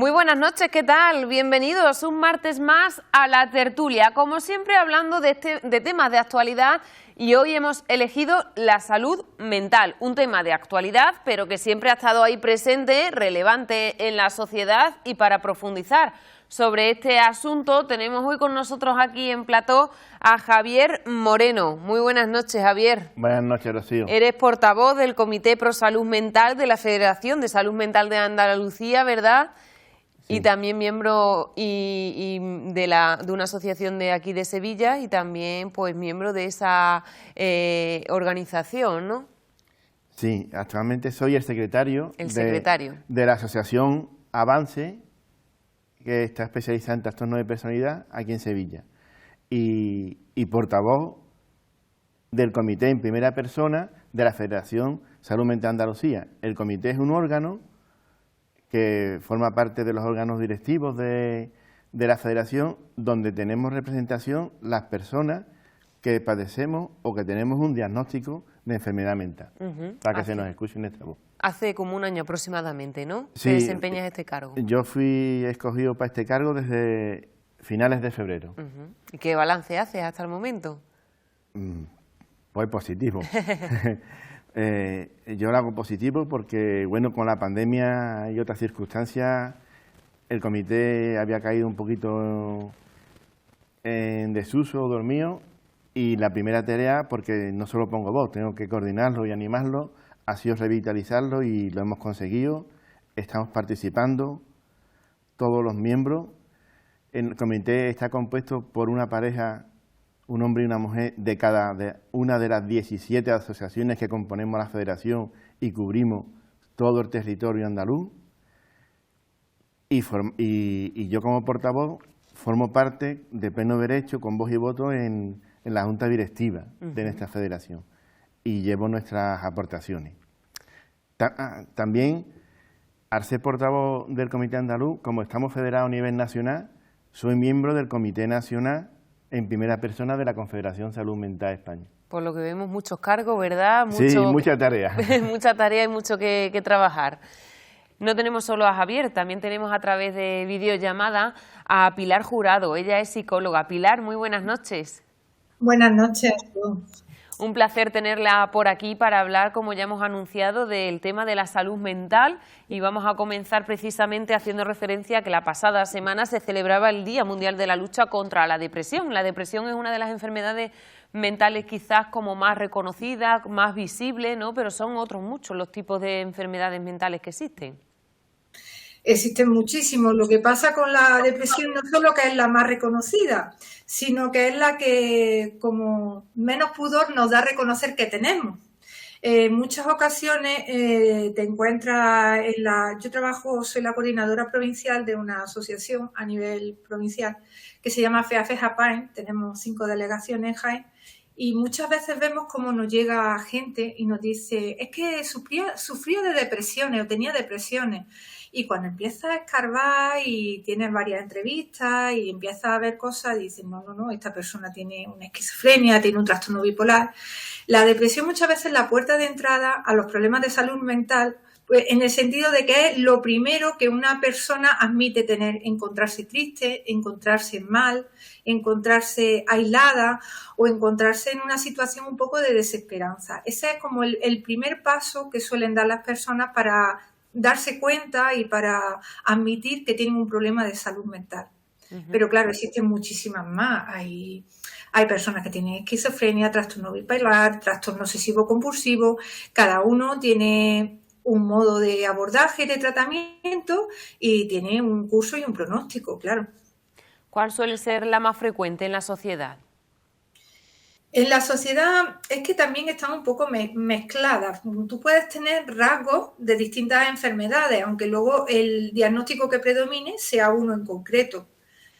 Muy buenas noches, ¿qué tal? Bienvenidos un martes más a La Tertulia, como siempre hablando de temas de actualidad, y hoy hemos elegido la salud mental, un tema de actualidad pero que siempre ha estado ahí presente, relevante en la sociedad, y para profundizar sobre este asunto tenemos hoy con nosotros aquí en plató a Javier Moreno. Muy buenas noches, Javier. Buenas noches, Rocío. Eres portavoz del Comité Pro Salud Mental de la Federación de Salud Mental de Andalucía, ¿verdad? Sí. Y también miembro de una asociación de aquí de Sevilla, y también pues miembro de esa organización, ¿no? Sí, actualmente soy el secretario. De la asociación Avance, que está especializada en trastornos de personalidad aquí en Sevilla, y portavoz del comité en primera persona de la Federación Salud Mental de Andalucía. El comité es un órgano que forma parte de los órganos directivos de la Federación, donde tenemos representación las personas que padecemos o que tenemos un diagnóstico de enfermedad mental, para que se nos escuche en esta voz. Hace como un año aproximadamente, ¿no? Sí, que desempeñas este cargo. Yo fui escogido para este cargo desde finales de febrero. ¿Y qué balance haces hasta el momento? Pues positivo. Yo lo hago positivo porque, bueno, con la pandemia y otras circunstancias, el comité había caído un poquito en desuso, dormido, y la primera tarea, porque no solo pongo voz, tengo que coordinarlo y animarlo, ha sido revitalizarlo, y lo hemos conseguido. Estamos participando todos los miembros. El comité está compuesto por una pareja, un hombre y una mujer, de una de las 17 asociaciones que componemos la federación y cubrimos todo el territorio andaluz. Y yo, como portavoz, formo parte de pleno derecho, con voz y voto, en la junta directiva de nuestra federación, y llevo nuestras aportaciones. También, al ser portavoz del comité andaluz, como estamos federados a nivel nacional, soy miembro del comité nacional en primera persona de la Confederación Salud Mental de España. Por lo que vemos, muchos cargos, ¿verdad? Sí, mucha tarea. Mucha tarea y mucho que trabajar. No tenemos solo a Javier, también tenemos a través de videollamada a Pilar Jurado. Ella es psicóloga. Pilar, muy buenas noches. Buenas noches. Un placer tenerla por aquí para hablar, como ya hemos anunciado, del tema de la salud mental, y vamos a comenzar precisamente haciendo referencia a que la pasada semana se celebraba el Día Mundial de la Lucha contra la Depresión. La depresión es una de las enfermedades mentales quizás como más reconocida, más visible, ¿no? Pero son otros muchos los tipos de enfermedades mentales que existen. Existen muchísimos. Lo que pasa con la depresión no solo que es la más reconocida, sino que es la que como menos pudor nos da a reconocer que tenemos. En muchas ocasiones te encuentras yo soy la coordinadora provincial de una asociación a nivel provincial que se llama FEAFE Jaén. Tenemos 5 delegaciones en Jaén, y muchas veces vemos cómo nos llega gente y nos dice: es que sufrió de depresiones o tenía depresiones. Y cuando empiezas a escarbar y tienes varias entrevistas y empiezas a ver cosas, dices: no, esta persona tiene una esquizofrenia, tiene un trastorno bipolar. La depresión muchas veces es la puerta de entrada a los problemas de salud mental, pues, en el sentido de que es lo primero que una persona admite tener: encontrarse triste, encontrarse mal, encontrarse aislada o encontrarse en una situación un poco de desesperanza. Ese es como el primer paso que suelen dar las personas para darse cuenta y para admitir que tienen un problema de salud mental. Pero claro, existen muchísimas más. Hay personas que tienen esquizofrenia, trastorno bipolar, trastorno obsesivo compulsivo. Cada uno tiene un modo de abordaje, de tratamiento, y tiene un curso y un pronóstico, claro. ¿Cuál suele ser la más frecuente en la sociedad? En la sociedad es que también están un poco mezcladas. Tú puedes tener rasgos de distintas enfermedades, aunque luego el diagnóstico que predomine sea uno en concreto.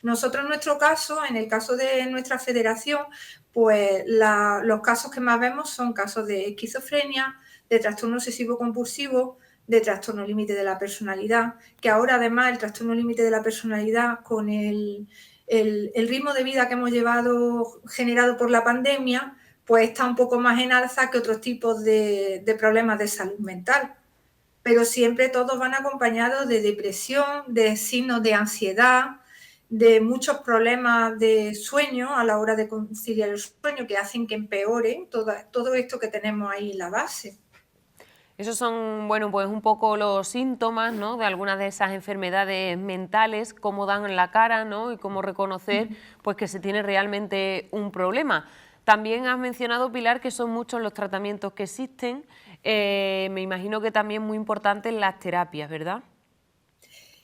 Nosotros, en nuestro caso, en el caso de nuestra federación, pues los casos que más vemos son casos de esquizofrenia, de trastorno obsesivo compulsivo, de trastorno límite de la personalidad, que ahora además el trastorno límite de la personalidad, con el ritmo de vida que hemos llevado generado por la pandemia, pues está un poco más en alza que otros tipos de problemas de salud mental. pero siempre todos van acompañados de depresión, de signos de ansiedad, de muchos problemas de sueño a la hora de conciliar el sueño que hacen que empeore todo esto que tenemos ahí en la base. Esos son, bueno, pues un poco los síntomas, ¿no?, de algunas de esas enfermedades mentales, cómo dan en la cara, ¿no?, y cómo reconocer pues que se tiene realmente un problema. También has mencionado, Pilar, que son muchos los tratamientos que existen. Me imagino que también muy importantes las terapias, ¿verdad?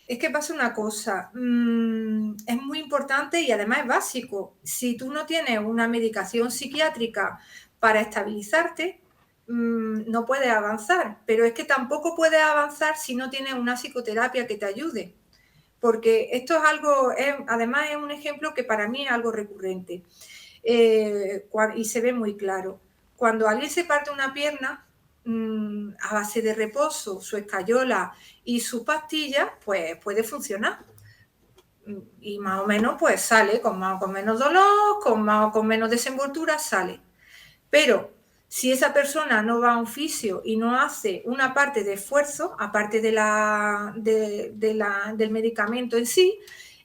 Es que pasa una cosa, es muy importante y además es básico. Si tú no tienes una medicación psiquiátrica para estabilizarte, no puedes avanzar, pero es que tampoco puedes avanzar si no tienes una psicoterapia que te ayude, porque esto es algo, además es un ejemplo que para mí es algo recurrente y se ve muy claro. Cuando alguien se parte una pierna, a base de reposo, su escayola y su pastilla, pues puede funcionar. Y más o menos pues sale, con más o con menos dolor, con más o con menos desenvoltura, sale. Pero si esa persona no va a un fisio y no hace una parte de esfuerzo, aparte del medicamento en sí,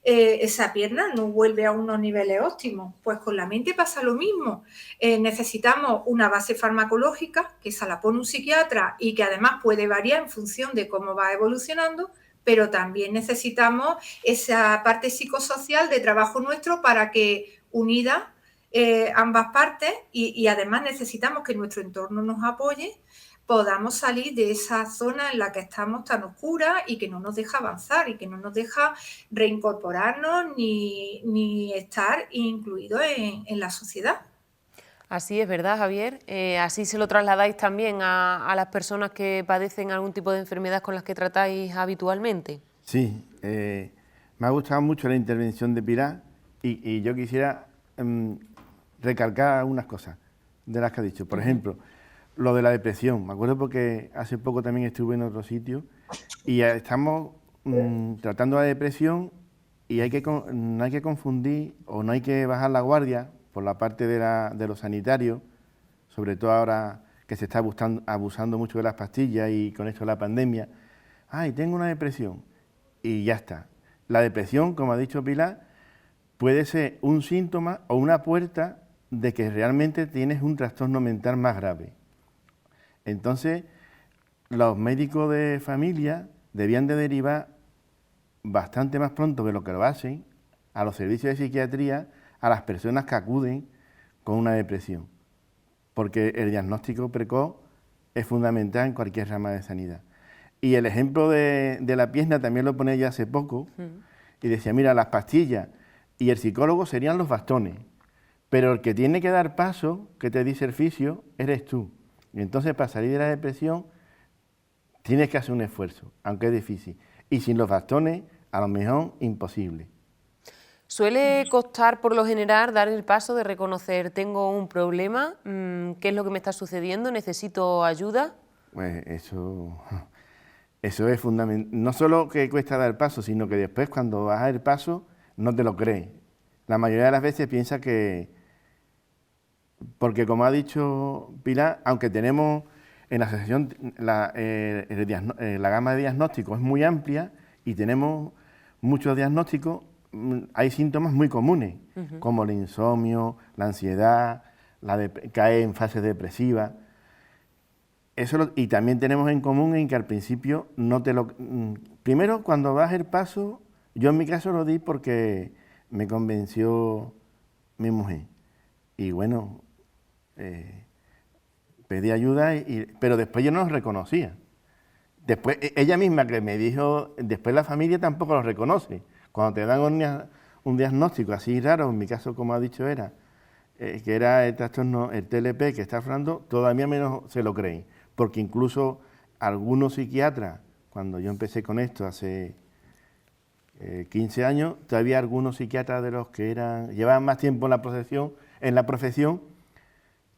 esa pierna no vuelve a unos niveles óptimos. Pues con la mente pasa lo mismo. Necesitamos una base farmacológica, que esa la pone un psiquiatra y que además puede variar en función de cómo va evolucionando, pero también necesitamos esa parte psicosocial de trabajo nuestro para que unida ambas partes y además necesitamos que nuestro entorno nos apoye, podamos salir de esa zona en la que estamos tan oscura y que no nos deja avanzar y que no nos deja reincorporarnos ni estar incluidos en la sociedad. Así es, ¿verdad, Javier? Así se lo trasladáis también a las personas que padecen algún tipo de enfermedad con las que tratáis habitualmente. Sí, me ha gustado mucho la intervención de Pilar y yo quisiera recalcar algunas cosas de las que ha dicho. Por ejemplo, lo de la depresión. Me acuerdo porque hace poco también estuve en otro sitio y estamos tratando la depresión y no hay que confundir o no hay que bajar la guardia por la parte de los sanitarios, sobre todo ahora que se está abusando mucho de las pastillas y con esto de la pandemia. Ay, tengo una depresión y ya está. La depresión, como ha dicho Pilar, puede ser un síntoma o una puerta de que realmente tienes un trastorno mental más grave. Entonces, los médicos de familia debían de derivar bastante más pronto de lo que lo hacen a los servicios de psiquiatría a las personas que acuden con una depresión, porque el diagnóstico precoz es fundamental en cualquier rama de sanidad. Y el ejemplo de la pierna también lo pone ya hace poco, y decía, mira, las pastillas y el psicólogo serían los bastones, pero el que tiene que dar paso, que te dice el fisio, eres tú. Y entonces para salir de la depresión tienes que hacer un esfuerzo, aunque es difícil. Y sin los bastones, a lo mejor imposible. Suele costar por lo general dar el paso de reconocer, tengo un problema, ¿qué es lo que me está sucediendo? ¿Necesito ayuda? Pues eso es fundamental. No solo que cuesta dar el paso, sino que después cuando vas a dar el paso no te lo crees. La mayoría de las veces piensa que... Porque como ha dicho Pilar, aunque tenemos en la asociación la gama de diagnósticos es muy amplia y tenemos muchos diagnósticos, hay síntomas muy comunes, como el insomnio, la ansiedad, caer en fases depresivas. Y también tenemos en común en que al principio no te lo... Primero, cuando das el paso, yo en mi caso lo di porque me convenció mi mujer. Y bueno, pedí ayuda, pero después yo no lo reconocía. Después, ella misma que me dijo, después la familia tampoco lo reconoce. Cuando te dan un diagnóstico así raro, en mi caso, como ha dicho, que era el trastorno, el TLP que está hablando, todavía menos se lo creen. Porque incluso algunos psiquiatras, cuando yo empecé con esto hace 15 años, todavía algunos psiquiatras de los que llevaban más tiempo en la profesión,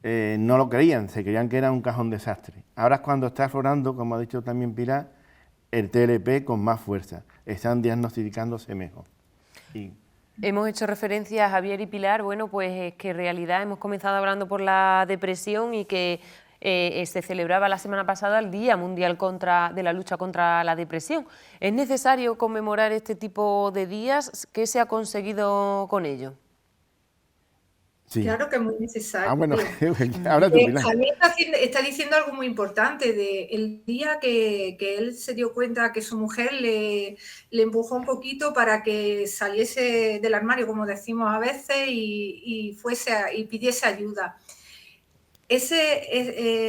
no lo creían, se creían que era un cajón desastre. Ahora es cuando está aflorando, como ha dicho también Pilar, el TLP con más fuerza. Están diagnosticándose mejor. Hemos hecho referencia a Javier y Pilar, bueno, pues es que en realidad hemos comenzado hablando por la depresión y que se celebraba la semana pasada el Día Mundial de la Lucha contra la Depresión. ¿Es necesario conmemorar este tipo de días? ¿Qué se ha conseguido con ello? Sí. Claro que es muy necesario. Ah, bueno, habla tú, Pilar. Javier está diciendo algo muy importante, el día que él se dio cuenta que su mujer le empujó un poquito para que saliese del armario, como decimos a veces, y pidiese ayuda.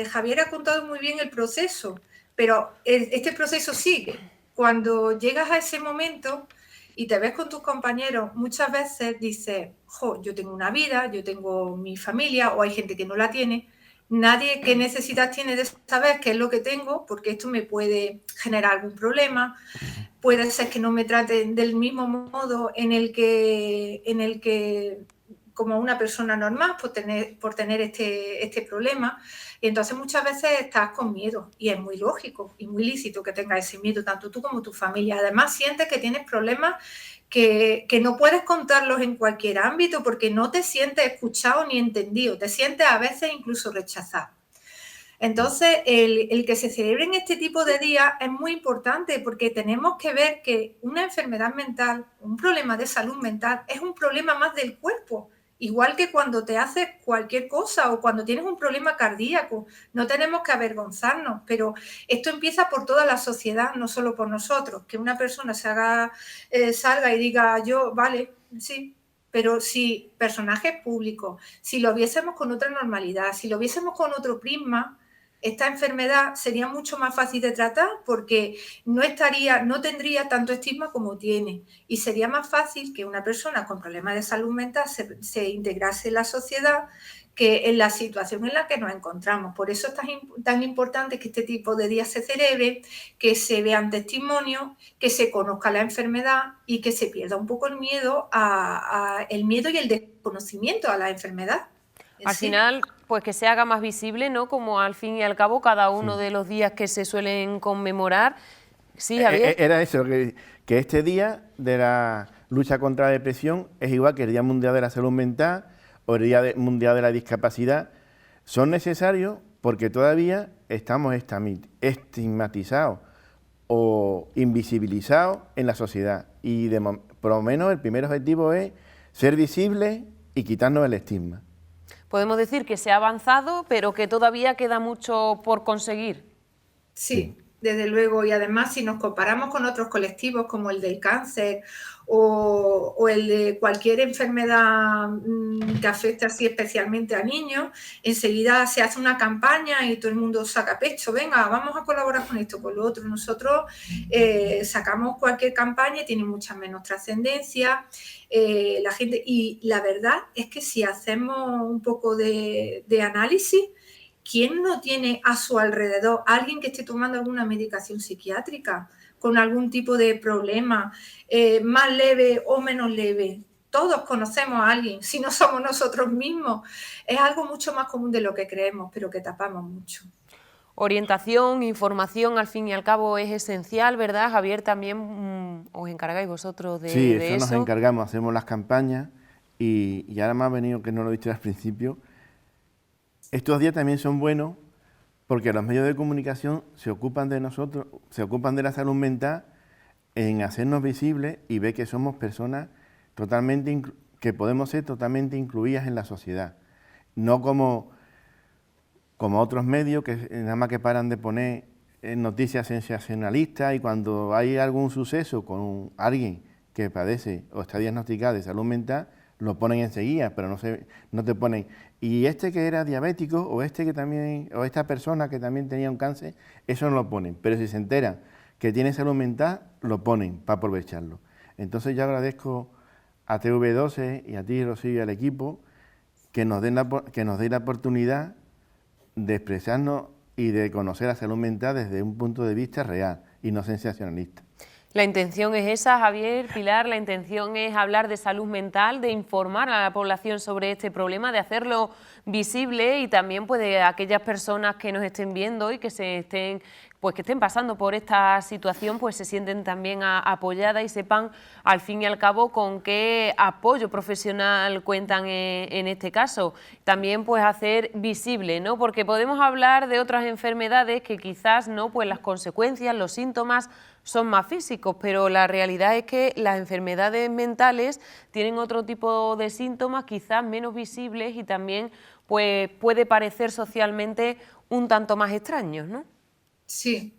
Javier ha contado muy bien el proceso, pero este proceso sigue. Cuando llegas a ese momento y te ves con tus compañeros, muchas veces dices, jo, yo tengo una vida, yo tengo mi familia, o hay gente que no la tiene. Nadie, ¿qué necesidad tiene de saber qué es lo que tengo? Porque esto me puede generar algún problema. Puede ser que no me traten del mismo modo en el que como una persona normal por tener este problema. Y entonces muchas veces estás con miedo, y es muy lógico y muy lícito que tengas ese miedo, tanto tú como tu familia. Además, sientes que tienes problemas que no puedes contarlos en cualquier ámbito porque no te sientes escuchado ni entendido, te sientes a veces incluso rechazado. Entonces, el que se celebren este tipo de días es muy importante porque tenemos que ver que una enfermedad mental, un problema de salud mental, es un problema más del cuerpo. Igual que cuando te haces cualquier cosa o cuando tienes un problema cardíaco, no tenemos que avergonzarnos, pero esto empieza por toda la sociedad, no solo por nosotros. Que una persona salga y diga, yo, vale, sí, pero si personajes públicos, si lo viésemos con otra normalidad, si lo viésemos con otro prisma, esta enfermedad sería mucho más fácil de tratar porque no tendría tanto estigma como tiene, y sería más fácil que una persona con problemas de salud mental se integrase en la sociedad que en la situación en la que nos encontramos. Por eso es tan importante que este tipo de días se celebre, que se vean testimonios, que se conozca la enfermedad y que se pierda un poco el miedo y el desconocimiento a la enfermedad. Al final, pues que se haga más visible, ¿no? Como al fin y al cabo cada uno de los días que se suelen conmemorar. Sí, Javier. Era eso, que este día de la lucha contra la depresión es igual que el Día Mundial de la Salud Mental o el Día Mundial de la Discapacidad. Son necesarios porque todavía estamos estigmatizados o invisibilizados en la sociedad. Y por lo menos el primer objetivo es ser visibles y quitarnos el estigma. Podemos decir que se ha avanzado, pero que todavía queda mucho por conseguir. Sí, desde luego. Y además, si nos comparamos con otros colectivos como el del cáncer o el de cualquier enfermedad que afecte así especialmente a niños, enseguida se hace una campaña y todo el mundo saca pecho, venga, vamos a colaborar con esto, con lo otro. Nosotros sacamos cualquier campaña y tiene mucha menos trascendencia. La gente, y la verdad es que si hacemos un poco de análisis, ¿quién no tiene a su alrededor alguien que esté tomando alguna medicación psiquiátrica con algún tipo de problema, más leve o menos leve? Todos conocemos a alguien, si no somos nosotros mismos. Es algo mucho más común de lo que creemos, pero que tapamos mucho. Orientación, información, al fin y al cabo es esencial, ¿verdad? Javier, también os encargáis vosotros de eso. Sí, eso nos encargamos, hacemos las campañas y ahora me ha venido, que no lo he dicho al principio, estos días también son buenos porque los medios de comunicación se ocupan de nosotros, se ocupan de la salud mental en hacernos visibles y ver que somos personas que podemos ser totalmente incluidas en la sociedad. No como otros medios que nada más que paran de poner noticias sensacionalistas y cuando hay algún suceso con alguien que padece o está diagnosticado de salud mental, lo ponen enseguida, pero no te ponen, y este que era diabético, o esta persona que también tenía un cáncer, eso no lo ponen, pero si se enteran que tiene salud mental, lo ponen para aprovecharlo. Entonces yo agradezco a TV12 y a ti, Rocío, y al equipo, que nos den la oportunidad de expresarnos y de conocer la salud mental desde un punto de vista real y no sensacionalista. La intención es esa, Javier, Pilar, la intención es hablar de salud mental, de informar a la población sobre este problema, de hacerlo visible y también pues de aquellas personas que nos estén viendo y que que estén pasando por esta situación, pues se sienten también apoyadas y sepan al fin y al cabo con qué apoyo profesional cuentan en este caso. También pues hacer visible, ¿no? Porque podemos hablar de otras enfermedades que quizás no, pues las consecuencias, los síntomas son más físicos, pero la realidad es que las enfermedades mentales tienen otro tipo de síntomas quizás menos visibles y también pues puede parecer socialmente un tanto más extraños, ¿no? Sí,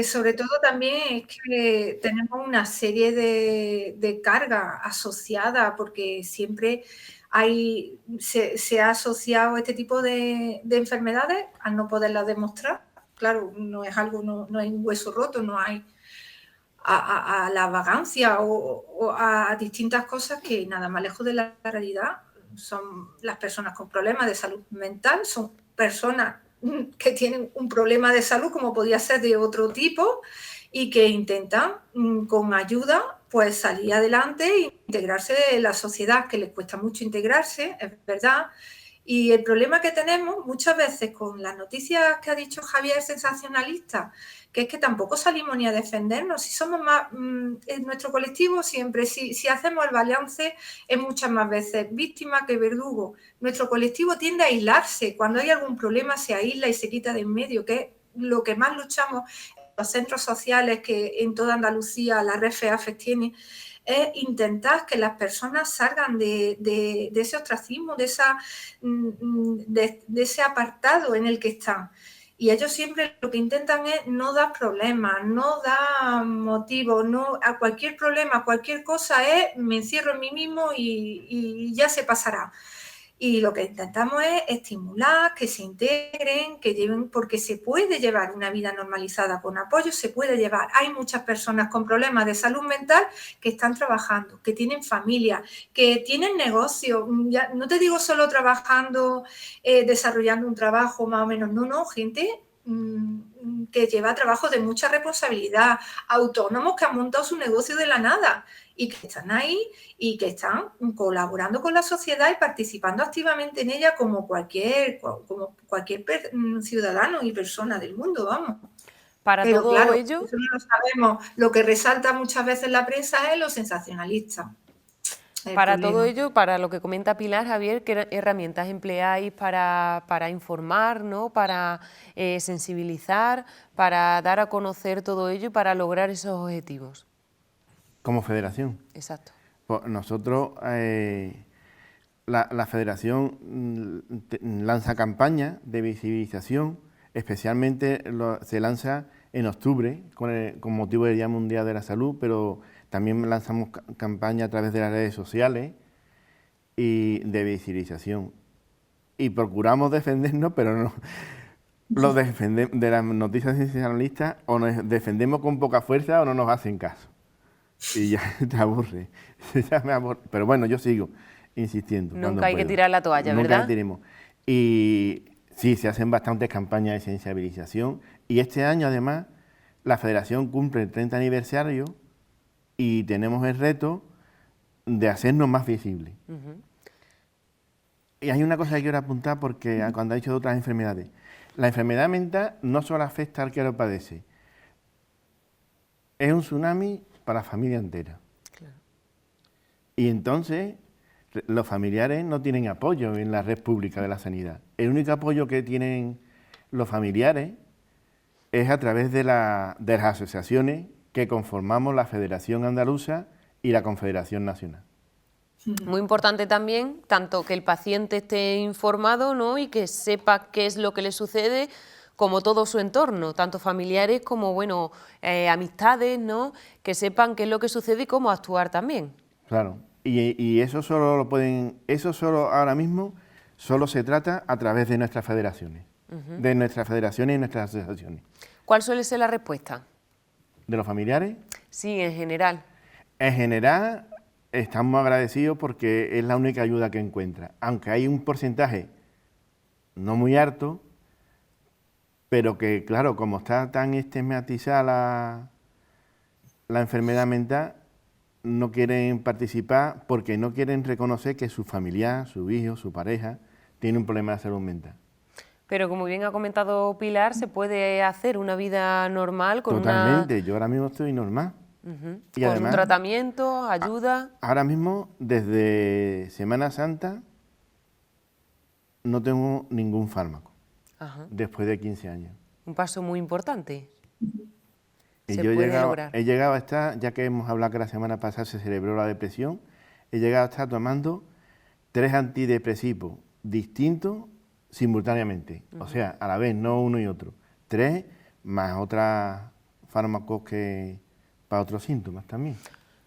sobre todo también es que tenemos una serie de cargas asociadas, porque siempre se ha asociado este tipo de enfermedades al no poderlas demostrar. Claro, no es algo, no hay un hueso roto, no hay a la vagancia o a distintas cosas que nada más lejos de la realidad. Son las personas con problemas de salud mental, son personas que tienen un problema de salud como podría ser de otro tipo y que intentan con ayuda pues salir adelante e integrarse en la sociedad, que les cuesta mucho integrarse, es verdad. Y el problema que tenemos muchas veces con las noticias que ha dicho Javier sensacionalistas, que es que tampoco salimos ni a defendernos. Si somos más, en nuestro colectivo siempre, si hacemos el balance, es muchas más veces víctima que verdugo. Nuestro colectivo tiende a aislarse. Cuando hay algún problema se aísla y se quita de en medio, que es lo que más luchamos en los centros sociales que en toda Andalucía la red FEAFES tiene, es intentar que las personas salgan de ese ostracismo, de ese apartado en el que están. Y ellos siempre lo que intentan es no dar problemas, no dar motivos, no, a cualquier problema, cualquier cosa es me encierro en mí mismo y ya se pasará. Y lo que intentamos es estimular, que se integren, que lleven, porque se puede llevar una vida normalizada con apoyo, se puede llevar. Hay muchas personas con problemas de salud mental que están trabajando, que tienen familia, que tienen negocio. Ya, no te digo solo trabajando, desarrollando un trabajo más o menos, no, gente que lleva trabajo de mucha responsabilidad, autónomos que han montado su negocio de la nada y que están ahí y que están colaborando con la sociedad y participando activamente en ella como cualquier ciudadano y persona del mundo, vamos. Para Pero todo claro, ello, eso no lo sabemos. Lo que resalta muchas veces la prensa es lo sensacionalista. para todo ello, para lo que comenta Pilar, Javier, ¿qué herramientas empleáis para informar, ¿no? Para sensibilizar, para dar a conocer todo ello y para lograr esos objetivos? Como federación. Exacto. Pues nosotros, la federación lanza campañas de visibilización, especialmente se lanza en octubre con motivo del Día Mundial de la Salud, pero también lanzamos campañas a través de las redes sociales y de visibilización. Y procuramos defendernos, pero no los defendemos de las noticias sensacionalistas, o nos defendemos con poca fuerza o no nos hacen caso. Y ya te aburre, ya me aburre. Pero bueno, yo sigo insistiendo. Nunca hay que tirar la toalla, ¿verdad? Nunca la tiremos. Y sí, se hacen bastantes campañas de sensibilización. Y este año, además, la Federación cumple el 30 aniversario y tenemos el reto de hacernos más visibles. Y hay una cosa que quiero apuntar porque cuando ha dicho de otras enfermedades. La enfermedad mental no solo afecta al que lo padece. Es un tsunami para la familia entera. Claro. Y entonces los familiares no tienen apoyo en la red pública de la sanidad. El único apoyo que tienen los familiares es a través de las asociaciones que conformamos la Federación Andaluza y la Confederación Nacional. Muy importante también, tanto que el paciente esté informado, ¿no? Y que sepa qué es lo que le sucede, como todo su entorno, tanto familiares como, bueno, amistades, ¿no? Que sepan qué es lo que sucede y cómo actuar también. Claro, y eso solo lo pueden, eso solo ahora mismo solo se trata a través de nuestras federaciones, de nuestras federaciones y nuestras asociaciones. ¿Cuál suele ser la respuesta? ¿De los familiares? Sí, en general. En general estamos agradecidos porque es la única ayuda que encuentra, aunque hay un porcentaje no muy alto, pero que, claro, como está tan estigmatizada la enfermedad mental, no quieren participar porque no quieren reconocer que su familiar, su hijo, su pareja, tiene un problema de salud mental. Pero como bien ha comentado Pilar, se puede hacer una vida normal con Totalmente, yo ahora mismo estoy normal. Y con además, un tratamiento, ayuda. Ahora mismo, desde Semana Santa, no tengo ningún fármaco, después de 15 años. Un paso muy importante. Y Se yo puede lograr. he llegado a estar, ya que hemos hablado que la semana pasada se celebró la depresión, he llegado a estar tomando 3 antidepresivos distintos simultáneamente. O sea, a la vez, no uno y otro. 3 más otros fármacos que para otros síntomas también.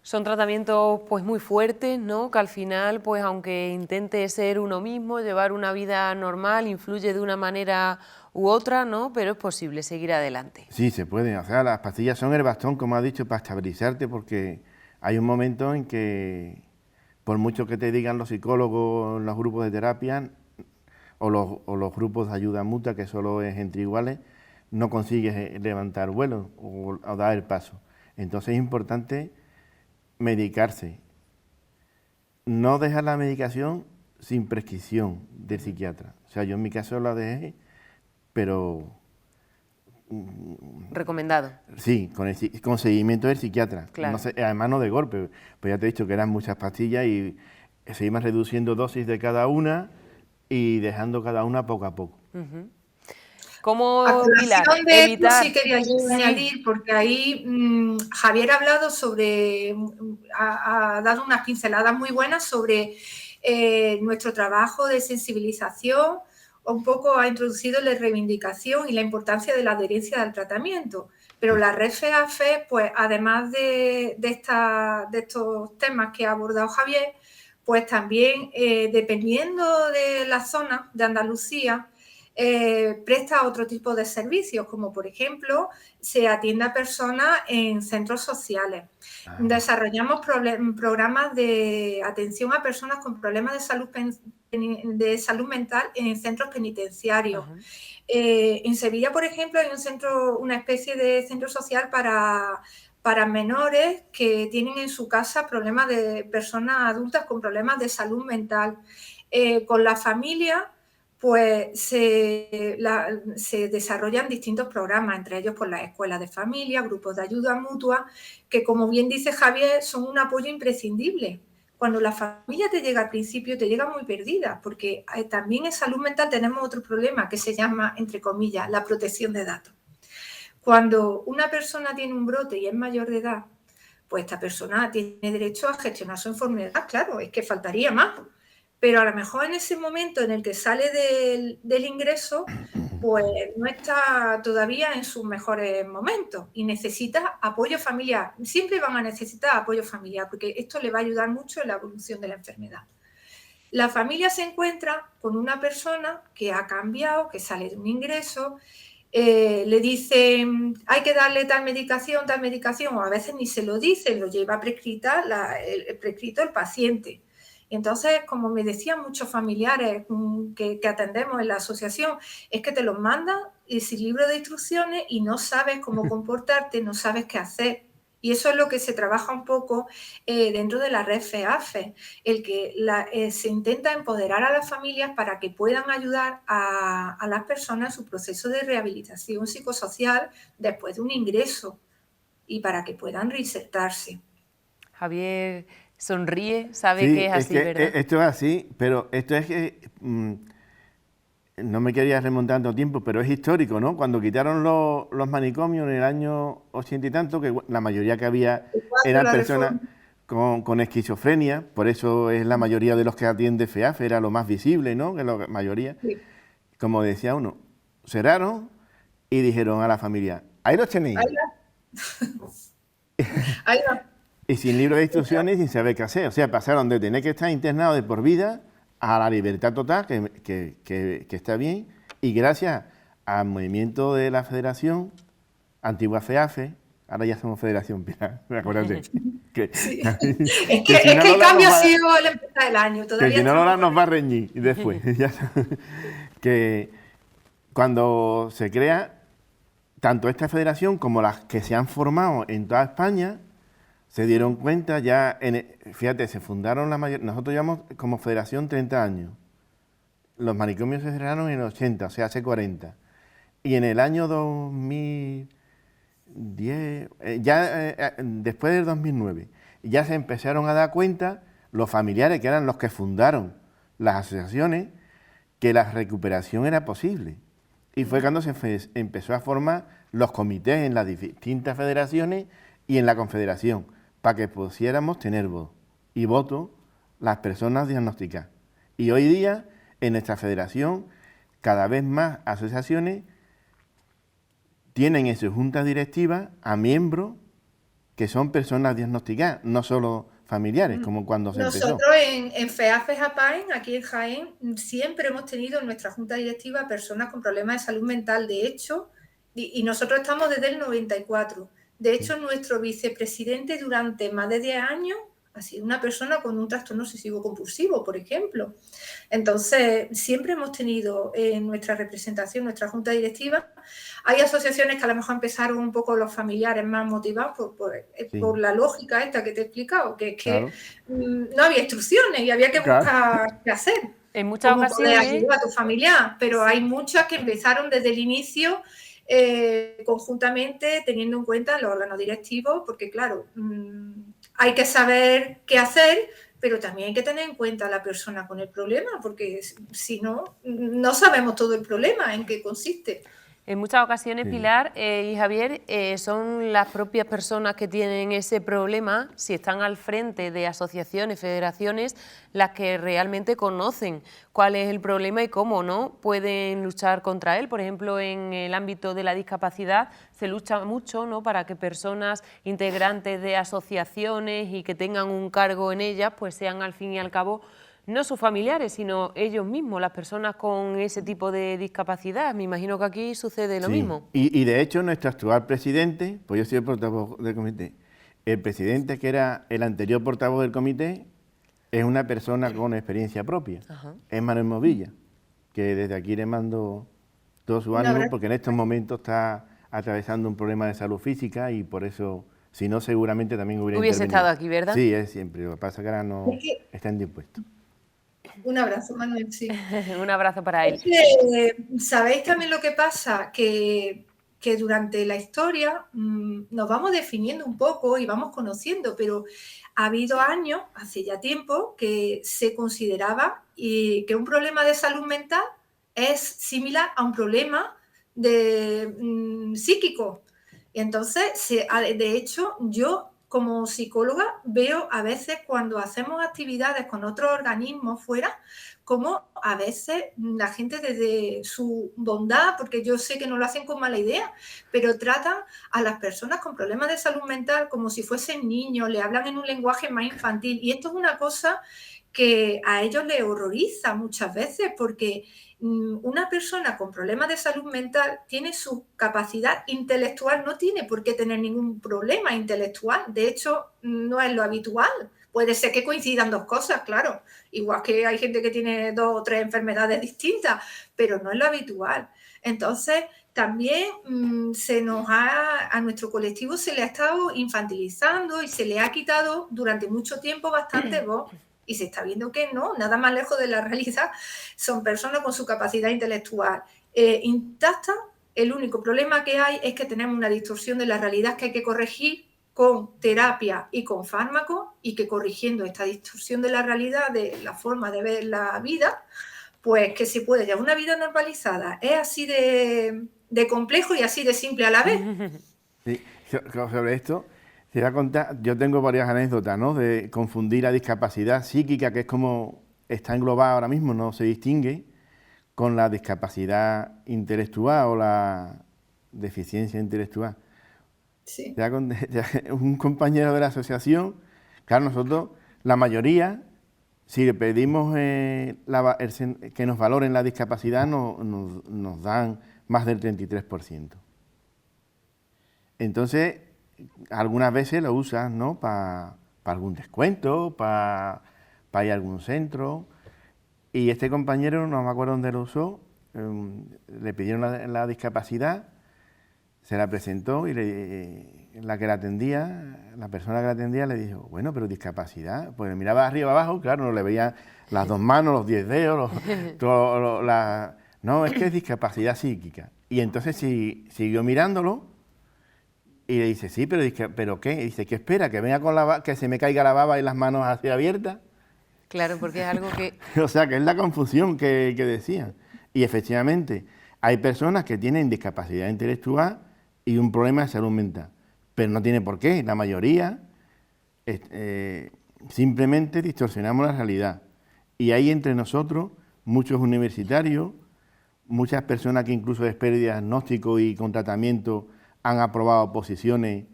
Son tratamientos pues muy fuertes, ¿no? Que al final, pues aunque intente ser uno mismo, llevar una vida normal, influye de una manera u otra, ¿no? Pero es posible seguir adelante. Sí, se puede. O sea, las pastillas son el bastón, como has dicho, para estabilizarte, porque hay un momento en que, por mucho que te digan los psicólogos, los grupos de terapia o los grupos de ayuda mutua, que solo es entre iguales, no consigues levantar vuelo o dar el paso. Entonces es importante medicarse. No dejar la medicación sin prescripción del psiquiatra. O sea, yo en mi caso la dejé, pero... Recomendado. Sí, con seguimiento del psiquiatra. Claro. No sé, además no de golpe, pues ya te he dicho que eran muchas pastillas y seguimos reduciendo dosis de cada una y dejando cada una poco a poco. ¿Cómo, Pilar, de evitar? sí quería yo añadir, porque ahí Javier ha hablado sobre, ha dado unas pinceladas muy buenas sobre nuestro trabajo de sensibilización, un poco ha introducido la reivindicación y la importancia de la adherencia al tratamiento. Pero la red FEAFE, pues además de estos temas que ha abordado Javier, pues también dependiendo de la zona de Andalucía, presta otro tipo de servicios, como por ejemplo, se atiende a personas en centros sociales. Desarrollamos programas de atención a personas con problemas de salud mental en centros penitenciarios. En Sevilla, por ejemplo, hay una especie de centro social para menores que tienen en su casa problemas de personas adultas con problemas de salud mental. Con la familia, pues se desarrollan distintos programas, entre ellos pues, las escuelas de familia, grupos de ayuda mutua, que como bien dice Javier, son un apoyo imprescindible. Cuando la familia te llega al principio, te llega muy perdida, porque también en salud mental tenemos otro problema que se llama, entre comillas, la protección de datos. Cuando una persona tiene un brote y es mayor de edad, pues esta persona tiene derecho a gestionar su enfermedad, claro, es que faltaría más. Pero a lo mejor en ese momento en el que sale del ingreso, pues no está todavía en sus mejores momentos y necesita apoyo familiar. Siempre van a necesitar apoyo familiar porque esto le va a ayudar mucho en la evolución de la enfermedad. La familia se encuentra con una persona que ha cambiado, que sale de un ingreso, le dicen hay que darle tal medicación, o a veces ni se lo dicen, lo lleva prescrito el paciente. Entonces, como me decían muchos familiares que atendemos en la asociación, es que te los mandan sin libro de instrucciones y no sabes cómo comportarte, no sabes qué hacer. Y eso es lo que se trabaja un poco dentro de la red FEAFE, el que se intenta empoderar a las familias para que puedan ayudar a las personas en su proceso de rehabilitación psicosocial después de un ingreso y para que puedan reinsertarse. Javier sonríe, sabe que es así, ¿verdad? Esto es así, pero esto es que... no me quería remontar tanto tiempo, pero es histórico, ¿no? Cuando quitaron los manicomios en el año 80 y tanto, que la mayoría que había eran personas con esquizofrenia, por eso es la mayoría de los que atiende FEAFE, era lo más visible, ¿no? Que la mayoría, sí. Como decía uno, cerraron y dijeron a la familia, ahí los tenéis. Ahí va. Y sin libro de instrucciones, sin saber qué hacer. O sea, pasaron de tener que estar internados de por vida a la libertad total, que está bien, y gracias al movimiento de la Federación, antigua FEAFE, ahora ya somos Federación Pilar, me acuérdate. Sí. Es que el cambio ha sido al empezar el año. Que si no, Lola nos va a reñir después. Que cuando se crea tanto esta federación como las que se han formado en toda España, se dieron cuenta ya, fíjate, se fundaron la mayoría, nosotros llevamos como federación 30 años los manicomios se cerraron en el 80, o sea, hace 40. Y en el año 2010, después del 2009, ya se empezaron a dar cuenta los familiares, que eran los que fundaron las asociaciones, que la recuperación era posible. Y fue cuando se empezó a formar los comités en las distintas federaciones y en la confederación, para que pudiéramos tener voz y voto las personas diagnosticadas. Y hoy día, en nuestra federación, cada vez más asociaciones tienen en su junta directiva a miembros que son personas diagnosticadas, no solo familiares, como cuando se empezó. Nosotros en FEAFE Jaén, aquí en Jaén, siempre hemos tenido en nuestra junta directiva personas con problemas de salud mental. De hecho, y nosotros estamos desde el 94. De hecho, nuestro vicepresidente durante más de 10 años ha sido una persona con un trastorno obsesivo compulsivo, por ejemplo. Entonces, siempre hemos tenido en nuestra representación, nuestra junta directiva. Hay asociaciones que a lo mejor empezaron un poco los familiares más motivados por la lógica esta que te he explicado, que es que no había instrucciones y había que buscar qué hacer. En muchas ocasiones poder ayudar a tu familiar, pero hay muchas que empezaron desde el inicio conjuntamente teniendo en cuenta los órganos directivos, porque claro, hay que saber qué hacer, pero también hay que tener en cuenta a la persona con el problema, porque si no, no sabemos todo el problema, en qué consiste. En muchas ocasiones, Pilar y Javier, son las propias personas que tienen ese problema, si están al frente de asociaciones, federaciones, las que realmente conocen cuál es el problema y cómo no pueden luchar contra él. Por ejemplo, en el ámbito de la discapacidad se lucha mucho, ¿no?, para que personas integrantes de asociaciones y que tengan un cargo en ellas, pues sean al fin y al cabo no sus familiares, sino ellos mismos, las personas con ese tipo de discapacidad. Me imagino que aquí sucede lo mismo. Y de hecho, nuestro actual presidente, pues yo soy el portavoz del comité, el presidente que era el anterior portavoz del comité es una persona con experiencia propia, es Manuel Movilla, que desde aquí le mando todo su ánimo, porque en estos momentos está atravesando un problema de salud física y por eso, si no, seguramente también hubiese estado aquí, ¿verdad? Sí, es siempre, lo que pasa es que ahora no está indispuesto. Un abrazo, Manuel, sí. Un abrazo para él. ¿Sabéis también lo que pasa? Que durante la historia nos vamos definiendo un poco y vamos conociendo, pero ha habido años, hace ya tiempo, que se consideraba que un problema de salud mental es similar a un problema psíquico. Y entonces, de hecho, yo como psicóloga veo a veces cuando hacemos actividades con otros organismos fuera, como a veces la gente desde su bondad, porque yo sé que no lo hacen con mala idea, pero tratan a las personas con problemas de salud mental como si fuesen niños, le hablan en un lenguaje más infantil. Y esto es una cosa que a ellos les horroriza muchas veces, porque una persona con problemas de salud mental tiene su capacidad intelectual, no tiene por qué tener ningún problema intelectual. De hecho, no es lo habitual. Puede ser que coincidan dos cosas, claro. Igual que hay gente que tiene 2 o 3 enfermedades distintas, pero no es lo habitual. Entonces, también a nuestro colectivo se le ha estado infantilizando y se le ha quitado durante mucho tiempo bastante voz. Y se está viendo que no, nada más lejos de la realidad. Son personas con su capacidad intelectual intacta. El único problema que hay es que tenemos una distorsión de la realidad que hay que corregir con terapia y con fármacos, y que corrigiendo esta distorsión de la realidad, de la forma de ver la vida, pues que se puede llevar una vida normalizada. Es así de complejo y así de simple a la vez. Sí, sobre esto te voy a contar, yo tengo varias anécdotas, ¿no?, de confundir la discapacidad psíquica, que es como está englobada ahora mismo, no se distingue, con la discapacidad intelectual o la deficiencia intelectual. Sí. Un compañero de la asociación, claro, nosotros, la mayoría, si le pedimos que nos valoren la discapacidad, nos dan más del 33%. Entonces, algunas veces lo usan, ¿no?, para algún descuento, para ir a algún centro. Y este compañero, no me acuerdo dónde lo usó, le pidieron la discapacidad, Se la presentó y la persona que la atendía le dijo, bueno, pero discapacidad. Pues miraba arriba abajo, claro, no le veía las 2 manos, los 10 dedos, no, es que es discapacidad psíquica. Y entonces siguió mirándolo y le dice, sí, pero ¿qué? Y dice, ¿qué espera? ¿Que venga que se me caiga la baba y las manos así abiertas? Claro, porque es algo que... O sea, que es la confusión que decían. Y efectivamente, hay personas que tienen discapacidad intelectual y un problema de salud mental, pero no tiene por qué. La mayoría simplemente distorsionamos la realidad. Y hay entre nosotros muchos universitarios, muchas personas que incluso después de diagnóstico y con tratamiento han aprobado posiciones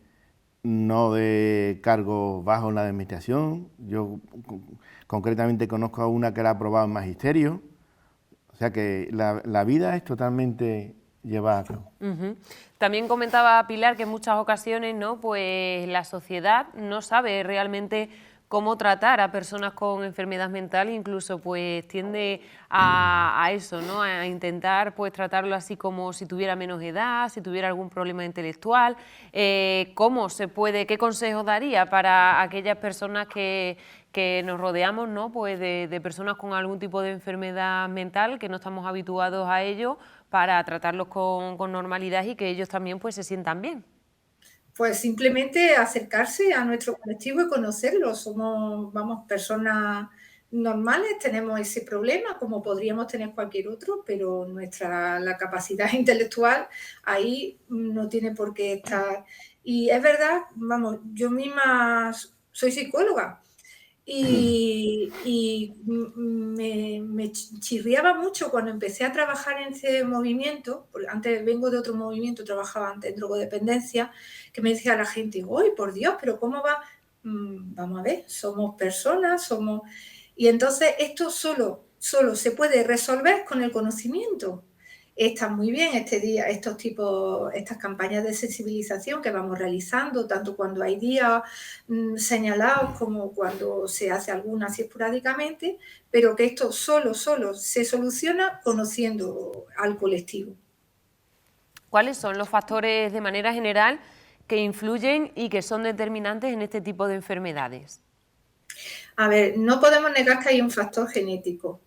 no de cargos bajos en la administración. Yo concretamente conozco a una que la ha aprobado en magisterio. O sea que la vida es totalmente llevada a cabo. También comentaba Pilar que en muchas ocasiones, ¿no?, pues la sociedad no sabe realmente cómo tratar a personas con enfermedad mental, incluso pues tiende a eso, ¿no?, a intentar pues tratarlo así como si tuviera menos edad, si tuviera algún problema intelectual. ¿Cómo se puede, qué consejos daría para aquellas personas que nos rodeamos, ¿no?, pues de personas con algún tipo de enfermedad mental, que no estamos habituados a ello, para tratarlos con normalidad y que ellos también pues se sientan bien? Pues simplemente acercarse a nuestro colectivo y conocerlo. Somos, vamos, personas normales, tenemos ese problema como podríamos tener cualquier otro, pero la capacidad intelectual ahí no tiene por qué estar. Y es verdad, vamos, yo misma soy psicóloga y me chirriaba mucho cuando empecé a trabajar en ese movimiento, porque antes vengo de otro movimiento, trabajaba antes en drogodependencia, que me decía la gente, ¡uy, por Dios, pero cómo va! Vamos a ver, somos personas, somos... Y entonces esto solo se puede resolver con el conocimiento. Está muy bien estas campañas de sensibilización que vamos realizando, tanto cuando hay días señalados como cuando se hace alguna así esporádicamente, pero que esto solo se soluciona conociendo al colectivo. ¿Cuáles son los factores de manera general que influyen y que son determinantes en este tipo de enfermedades? A ver, no podemos negar que hay un factor genético.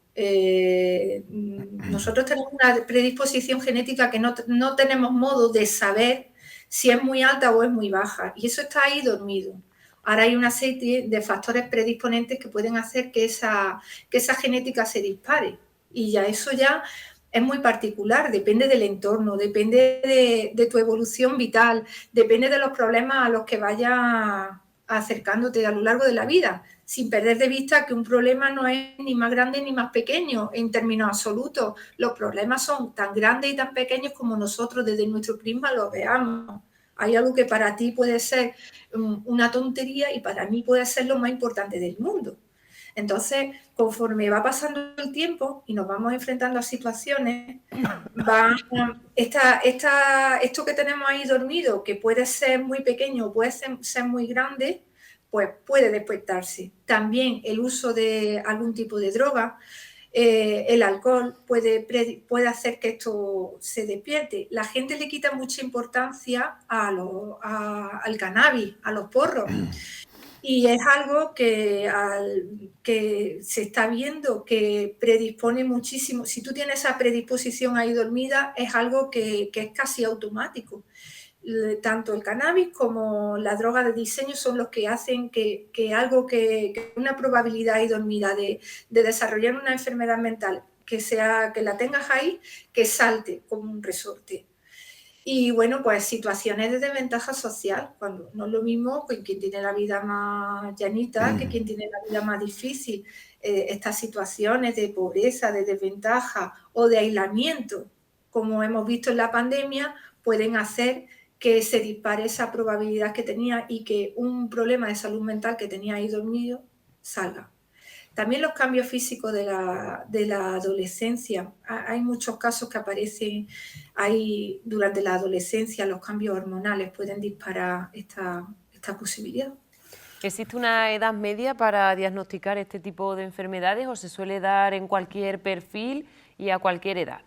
Nosotros tenemos una predisposición genética que no tenemos modo de saber si es muy alta o es muy baja, y eso está ahí dormido. Ahora hay una serie de factores predisponentes que pueden hacer que esa genética se dispare, y ya eso ya es muy particular, depende del entorno, depende de tu evolución vital, depende de los problemas a los que vayas acercándote a lo largo de la vida, sin perder de vista que un problema no es ni más grande ni más pequeño en términos absolutos. Los problemas son tan grandes y tan pequeños como nosotros desde nuestro prisma los veamos. Hay algo que para ti puede ser una tontería y para mí puede ser lo más importante del mundo. Entonces, conforme va pasando el tiempo y nos vamos enfrentando a situaciones, esto que tenemos ahí dormido, que puede ser muy pequeño o puede ser muy grande, pues puede despertarse. También el uso de algún tipo de droga, el alcohol puede hacer que esto se despierte. La gente le quita mucha importancia al cannabis, a los porros. Y es algo que se está viendo que predispone muchísimo. Si tú tienes esa predisposición ahí dormida, es algo que es casi automático. Tanto el cannabis como la droga de diseño son los que hacen que una probabilidad ahí dormida de desarrollar una enfermedad mental que la tengas ahí, que salte como un resorte. Y bueno, pues situaciones de desventaja social, cuando no es lo mismo que quien tiene la vida más llanita que quien tiene la vida más difícil. Estas situaciones de pobreza, de desventaja o de aislamiento, como hemos visto en la pandemia, pueden hacer que se dispare esa probabilidad que tenía y que un problema de salud mental que tenía ahí dormido salga. También los cambios físicos de la adolescencia. Hay muchos casos que aparecen ahí durante la adolescencia, los cambios hormonales pueden disparar esta posibilidad. ¿Existe una edad media para diagnosticar este tipo de enfermedades o se suele dar en cualquier perfil y a cualquier edad?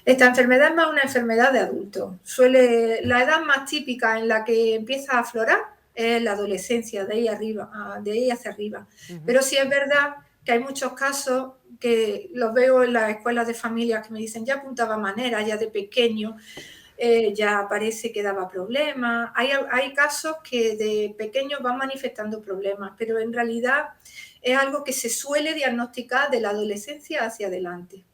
Esta enfermedad es más una enfermedad de adultos. La edad más típica en la que empieza a aflorar es la adolescencia, de ahí hacia arriba. Pero sí es verdad que hay muchos casos que los veo en las escuelas de familias que me dicen, ya apuntaba manera, ya de pequeño, ya parece que daba problemas. Hay casos que de pequeños van manifestando problemas, pero en realidad es algo que se suele diagnosticar de la adolescencia hacia adelante.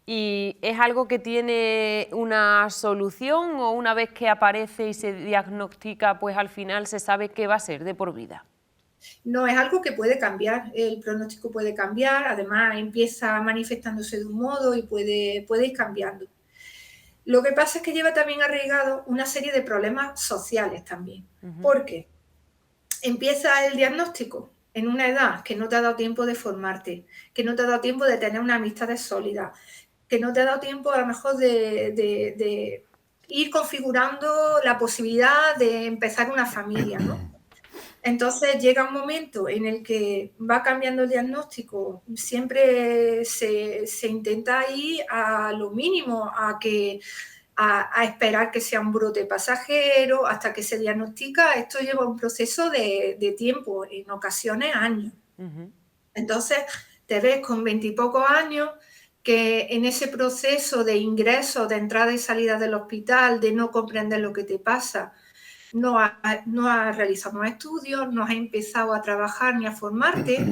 ¿Y es algo que tiene una solución o una vez que aparece y se diagnostica, pues al final se sabe qué va a ser de por vida? No, es algo que puede cambiar, el pronóstico puede cambiar, además empieza manifestándose de un modo y puede ir cambiando. Lo que pasa es que lleva también arraigado una serie de problemas sociales también, porque empieza el diagnóstico en una edad que no te ha dado tiempo de formarte, que no te ha dado tiempo de tener una amistad sólida, que no te ha dado tiempo a lo mejor de ir configurando la posibilidad de empezar una familia, ¿no? Entonces llega un momento en el que va cambiando el diagnóstico, siempre se intenta ir a lo mínimo, a esperar que sea un brote pasajero, hasta que se diagnostica. Esto lleva un proceso de tiempo, en ocasiones años. Entonces te ves con 20 y pocos años que en ese proceso de ingreso, de entrada y salida del hospital, de no comprender lo que te pasa, no has realizado más estudios, no has empezado a trabajar ni a formarte,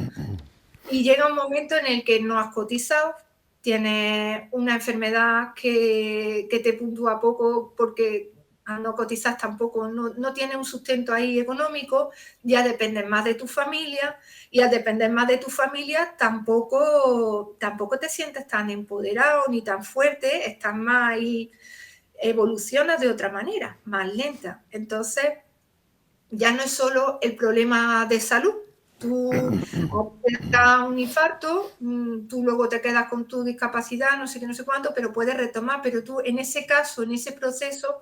y llega un momento en el que no has cotizado, tienes una enfermedad que te puntúa poco porque al no cotizar tampoco no tienes un sustento ahí económico, ya dependes más de tu familia, y al depender más de tu familia tampoco te sientes tan empoderado ni tan fuerte, estás más ahí, evolucionas de otra manera, más lenta. Entonces, ya no es solo el problema de salud. Tú te da un infarto, tú luego te quedas con tu discapacidad, no sé qué, no sé cuánto, pero puedes retomar. Pero tú en ese caso, en ese proceso,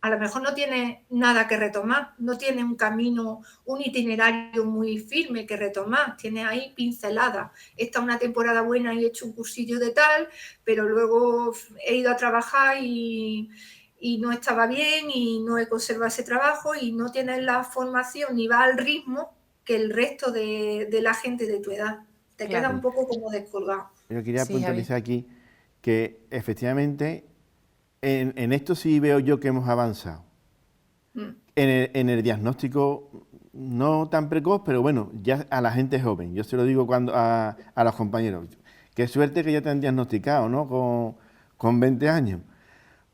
a lo mejor no tienes nada que retomar, no tienes un camino, un itinerario muy firme que retomar, tienes ahí pinceladas. Esta es una temporada buena y he hecho un cursillo de tal, pero luego he ido a trabajar y no estaba bien y no he conservado ese trabajo, y no tienes la formación ni va al ritmo que el resto de la gente de tu edad. Te queda un poco como descolgado. Yo quería Sí, puntualizar aquí que efectivamente en esto sí veo yo que hemos avanzado. En el diagnóstico no tan precoz, pero bueno, ya a la gente joven. Yo se lo digo a los compañeros. Qué suerte que ya te han diagnosticado, ¿no? Con 20 años.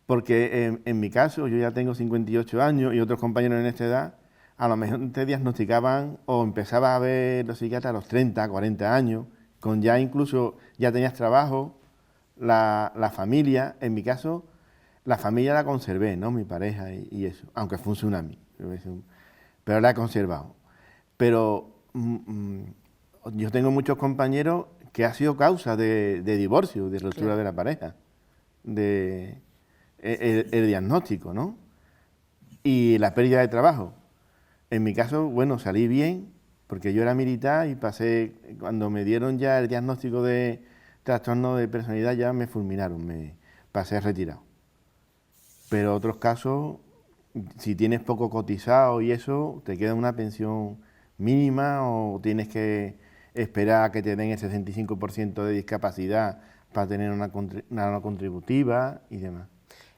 Porque en mi caso, yo ya tengo 58 años y otros compañeros en esta edad, a lo mejor te diagnosticaban o empezabas a ver los psiquiatras a los 30, 40 años, con ya incluso ya tenías trabajo, la familia. En mi caso, la familia la conservé, ¿no? Mi pareja y eso, aunque fue un tsunami, pero la he conservado. Pero yo tengo muchos compañeros que ha sido causa de divorcio, de ruptura de la pareja, el diagnóstico, ¿no? Y la pérdida de trabajo. En mi caso, bueno, salí bien, porque yo era militar y pasé, cuando me dieron ya el diagnóstico de trastorno de personalidad, ya me fulminaron, me pasé retirado. Pero otros casos, si tienes poco cotizado y eso, te queda una pensión mínima o tienes que esperar a que te den el 65% de discapacidad para tener una no contributiva y demás.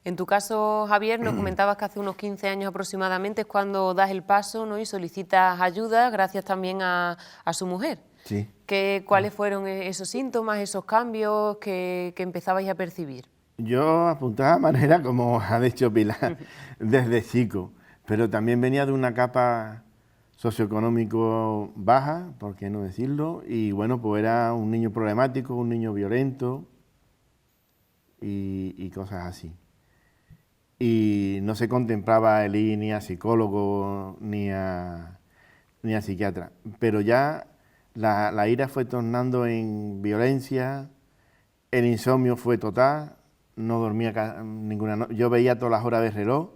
En tu caso, Javier, nos comentabas que hace unos 15 años aproximadamente es cuando das el paso, ¿no? Y solicitas ayuda gracias también a su mujer. Sí. ¿Cuáles fueron esos síntomas, esos cambios que empezabais a percibir? Yo apuntaba de manera, como ha dicho Pilar, desde chico, pero también venía de una capa socioeconómico baja, por qué no decirlo, y bueno, pues era un niño problemático, un niño violento y cosas así. Y no se contemplaba el ir ni a psicólogo ni a psiquiatra, pero ya la ira fue tornando en violencia, el insomnio fue total, no dormía ninguna noche, yo veía todas las horas de reloj,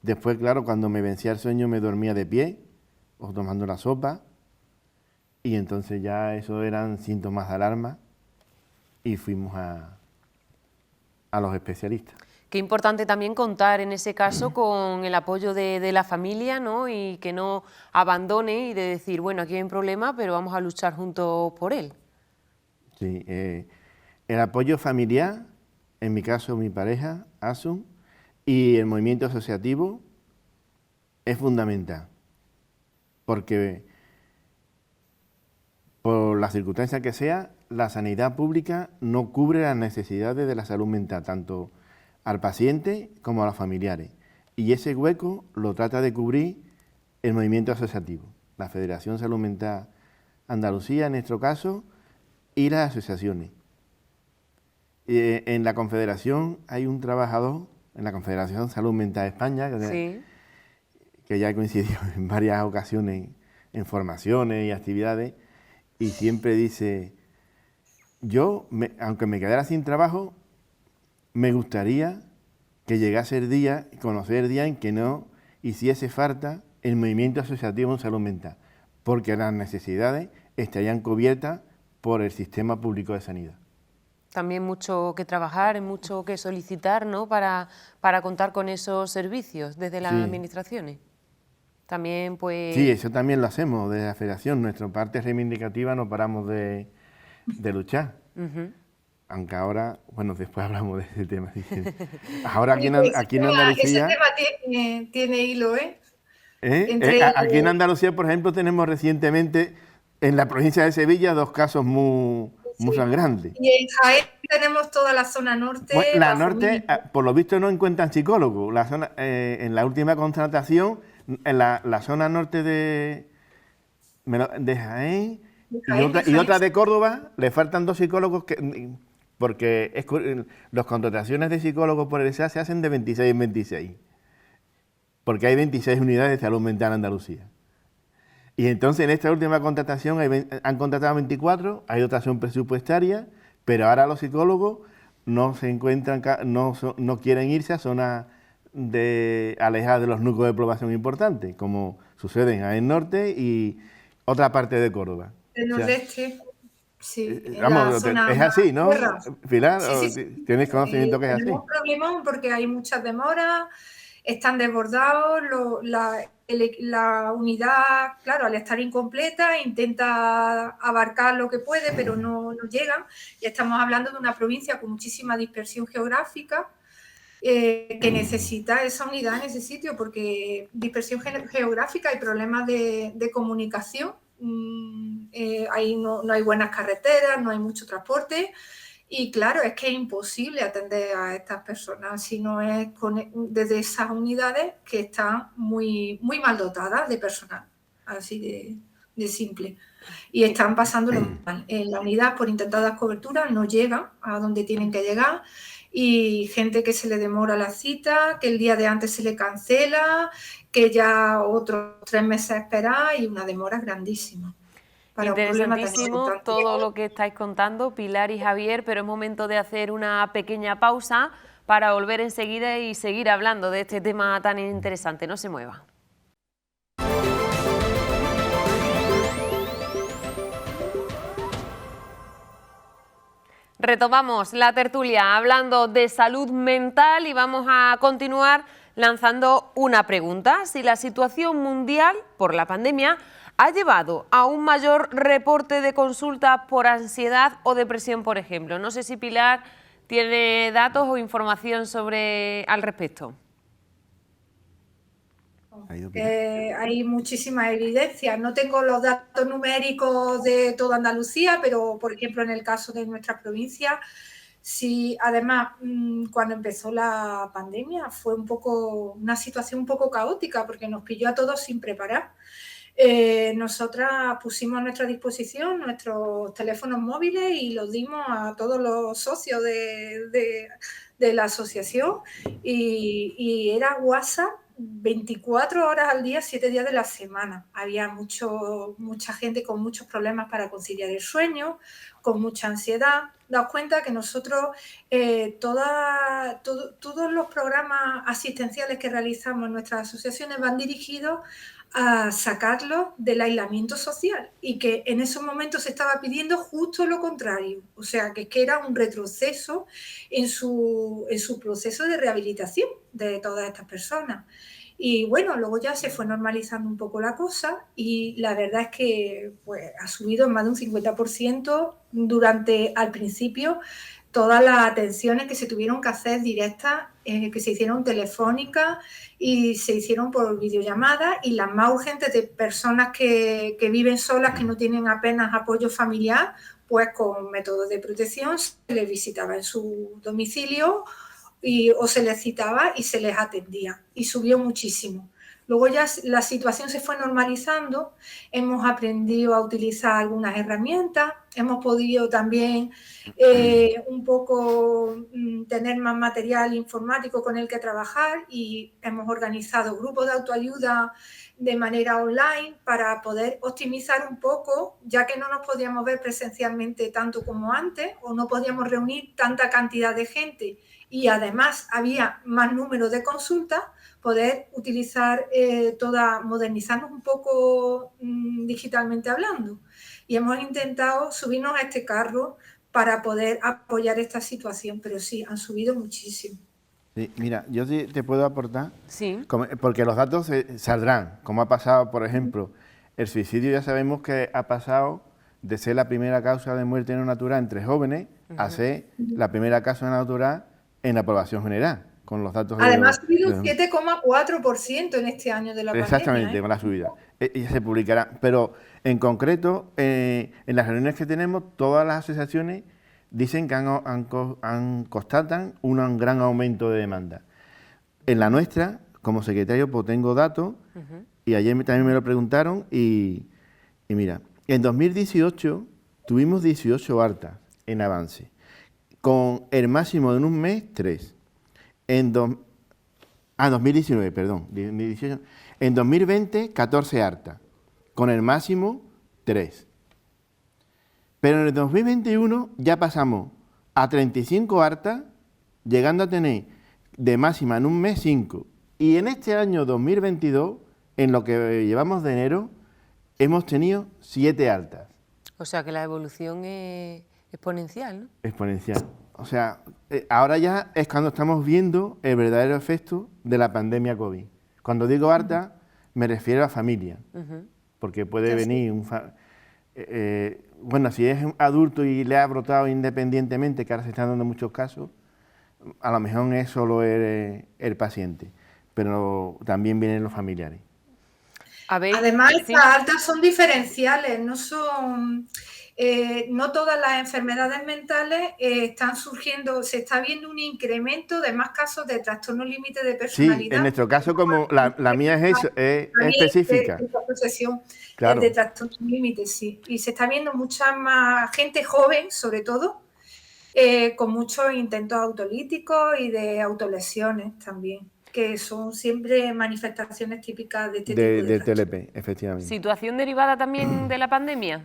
después claro, cuando me vencía el sueño me dormía de pie o tomando la sopa, y entonces ya eso eran síntomas de alarma y fuimos a los especialistas. Qué importante también contar en ese caso con el apoyo de la familia, ¿no? Y que no abandone y de decir, bueno, aquí hay un problema, pero vamos a luchar juntos por él. Sí, el apoyo familiar, en mi caso mi pareja, Asun, y el movimiento asociativo es fundamental, porque por las circunstancias que sea, la sanidad pública no cubre las necesidades de la salud mental, tanto al paciente como a los familiares. Y ese hueco lo trata de cubrir el movimiento asociativo, la Federación Salud Mental Andalucía, en nuestro caso, y las asociaciones. En la Confederación hay un trabajador, en la Confederación Salud Mental España, que ya he coincidido en varias ocasiones en formaciones y actividades, y siempre dice, aunque me quedara sin trabajo, me gustaría que llegase el día, conocer el día en que no hiciese falta el movimiento asociativo en salud mental, porque las necesidades estarían cubiertas por el sistema público de sanidad. También mucho que trabajar, mucho que solicitar, ¿no? Para contar con esos servicios desde las administraciones. También, pues... Sí, eso también lo hacemos desde la Federación. Nuestra parte reivindicativa no paramos de luchar. Aunque ahora, bueno, después hablamos de ese tema. Ahora aquí en Andalucía... Ese tema tiene hilo, ¿eh? Aquí en Andalucía, por ejemplo, tenemos recientemente en la provincia de Sevilla 2 casos muy sangrantes. Y en Jaén tenemos toda la zona norte. Bueno, la norte, por lo visto, no encuentran psicólogos. En la última contratación, en la zona norte de Jaén y otra de Córdoba, le faltan 2 psicólogos porque las contrataciones de psicólogos por el SA se hacen de 26 en 26, porque hay 26 unidades de salud mental en Andalucía. Y entonces en esta última contratación han contratado 24, hay dotación presupuestaria, pero ahora los psicólogos no se encuentran, no quieren irse a zonas alejadas de los núcleos de población importantes, como sucede en Jaén Norte y otra parte de Córdoba. El nordeste. Sí, vamos, es así, ¿no? Pilar, sí. ¿Tienes conocimiento que es así? Tenemos problemas porque hay muchas demoras, están desbordados, la unidad, claro, al estar incompleta, intenta abarcar lo que puede, pero no llegan. Y estamos hablando de una provincia con muchísima dispersión geográfica, que necesita esa unidad en ese sitio, porque dispersión geográfica y problemas de comunicación. Ahí no hay buenas carreteras, no hay mucho transporte y claro, es que es imposible atender a estas personas si no es desde esas unidades que están muy mal dotadas de personal, así de simple, y están pasándolo mal. En la unidad, por intentar dar cobertura, no llegan a donde tienen que llegar y gente que se le demora la cita, que el día de antes se le cancela, que ya otros 3 meses a esperar y una demora grandísima. Interesantísimo todo lo que estáis contando, Pilar y Javier, pero es momento de hacer una pequeña pausa para volver enseguida y seguir hablando de este tema tan interesante. No se mueva. Retomamos la tertulia hablando de salud mental y vamos a continuar lanzando una pregunta. Si la situación mundial por la pandemia ha llevado a un mayor reporte de consultas por ansiedad o depresión, por ejemplo. No sé si Pilar tiene datos o información al respecto. Hay muchísima evidencia. No tengo los datos numéricos de toda Andalucía, pero, por ejemplo, en el caso de nuestra provincia, sí, además, cuando empezó la pandemia fue una situación un poco caótica porque nos pilló a todos sin preparar. Nosotras pusimos a nuestra disposición nuestros teléfonos móviles y los dimos a todos los socios de la asociación y era WhatsApp 24 horas al día, 7 días de la semana. Había mucha gente con muchos problemas para conciliar el sueño, con mucha ansiedad. Daos cuenta que nosotros, todos los programas asistenciales que realizamos en nuestras asociaciones van dirigidos a sacarlos del aislamiento social y que en esos momentos se estaba pidiendo justo lo contrario, o sea, que era un retroceso en su proceso de rehabilitación de todas estas personas. Y bueno, luego ya se fue normalizando un poco la cosa y la verdad es que pues, ha subido en más de un 50% durante, al principio, todas las atenciones que se tuvieron que hacer directas, que se hicieron telefónicas y se hicieron por videollamada, y las más urgentes de personas que viven solas, que no tienen apenas apoyo familiar, pues con métodos de protección se les visitaba en su domicilio o se les citaba y se les atendía, y subió muchísimo. Luego ya la situación se fue normalizando, hemos aprendido a utilizar algunas herramientas, hemos podido también un poco tener más material informático con el que trabajar, y hemos organizado grupos de autoayuda de manera online para poder optimizar un poco, ya que no nos podíamos ver presencialmente tanto como antes, o no podíamos reunir tanta cantidad de gente, y además había más número de consultas, poder utilizar modernizarnos un poco digitalmente hablando. Y hemos intentado subirnos a este carro para poder apoyar esta situación, pero sí, han subido muchísimo. Sí, mira, yo te puedo aportar, Sí. porque los datos saldrán, como ha pasado, por ejemplo, el suicidio ya sabemos que ha pasado de ser la primera causa de muerte no natural entre jóvenes a ser la primera causa natural en la población general, con los datos Además, ha subido un 7,4% en este año de la pandemia. Exactamente, con la subida. Y se publicará. Pero en concreto, en las reuniones que tenemos, todas las asociaciones dicen que constatan un gran aumento de demanda. En la nuestra, como secretario, pues tengo datos, y ayer también me lo preguntaron, y mira, en 2018 tuvimos 18 altas en avance, con el máximo en un mes 3. 2019, perdón. 2018. En 2020, 14 altas, con el máximo 3. Pero en el 2021 ya pasamos a 35 altas, llegando a tener de máxima en un mes 5. Y en este año 2022, en lo que llevamos de enero, hemos tenido 7 altas. O sea que la evolución es exponencial, ¿no? Exponencial. O sea, ahora ya es cuando estamos viendo el verdadero efecto de la pandemia COVID. Cuando digo alta, me refiero a familia, porque puede venir bueno, si es un adulto y le ha brotado independientemente, que ahora se están dando muchos casos, a lo mejor es solo el paciente, pero también vienen los familiares. Además, estas altas son diferenciales, no son... no todas las enfermedades mentales están surgiendo, se está viendo un incremento de más casos de trastorno límite de personalidad. Sí, en nuestro caso, como la mía es específica. Esta procesión claro. de trastorno límite, sí. Y se está viendo mucha más gente joven, sobre todo, con muchos intentos autolíticos y de autolesiones también, que son siempre manifestaciones típicas de este tipo de TLP, efectivamente. ¿Situación derivada también de la pandemia?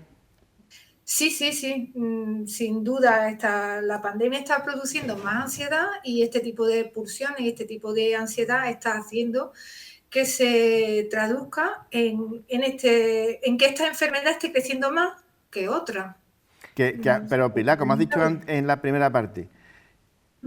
Sí, sin duda la pandemia está produciendo más ansiedad, y este tipo de pulsiones y este tipo de ansiedad está haciendo que se traduzca en que esta enfermedad esté creciendo más que otra. Pero Pilar, como has dicho en la primera parte,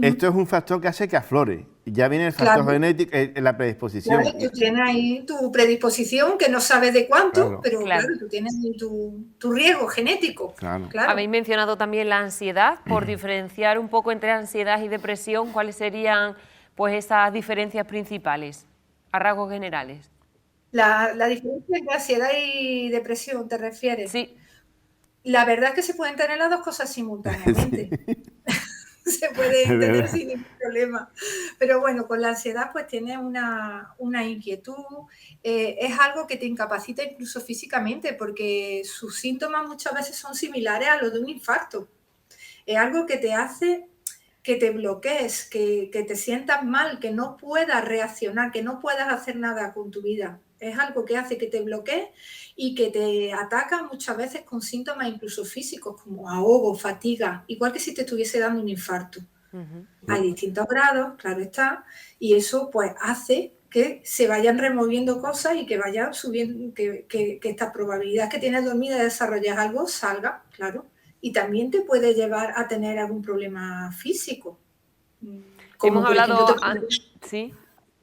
esto es un factor que hace que aflore. Ya viene el factor genético, la predisposición. Claro, tú tienes ahí tu predisposición, que no sabes de cuánto, pero claro, tú tienes tu riesgo genético. Claro. Habéis mencionado también la ansiedad. Por diferenciar un poco entre ansiedad y depresión, ¿cuáles serían pues esas diferencias principales, a rasgos generales? La diferencia entre ansiedad y depresión, ¿te refieres? Sí. La verdad es que se pueden tener las dos cosas simultáneamente. Sí. Se puede tener sin ningún problema. Pero bueno, con la ansiedad pues tienes una inquietud, es algo que te incapacita incluso físicamente, porque sus síntomas muchas veces son similares a los de un infarto. Es algo que te hace que te bloquees, que te sientas mal, que no puedas reaccionar, que no puedas hacer nada con tu vida. Es algo que hace que te bloquees y que te ataca muchas veces con síntomas incluso físicos, como ahogo, fatiga, igual que si te estuviese dando un infarto. Hay distintos grados, claro está, y eso pues hace que se vayan removiendo cosas y que vayan subiendo, que esta probabilidad que tienes dormida de desarrollar algo salga, claro. Y también te puede llevar a tener algún problema físico. Como Hemos por ejemplo, hablado, sí,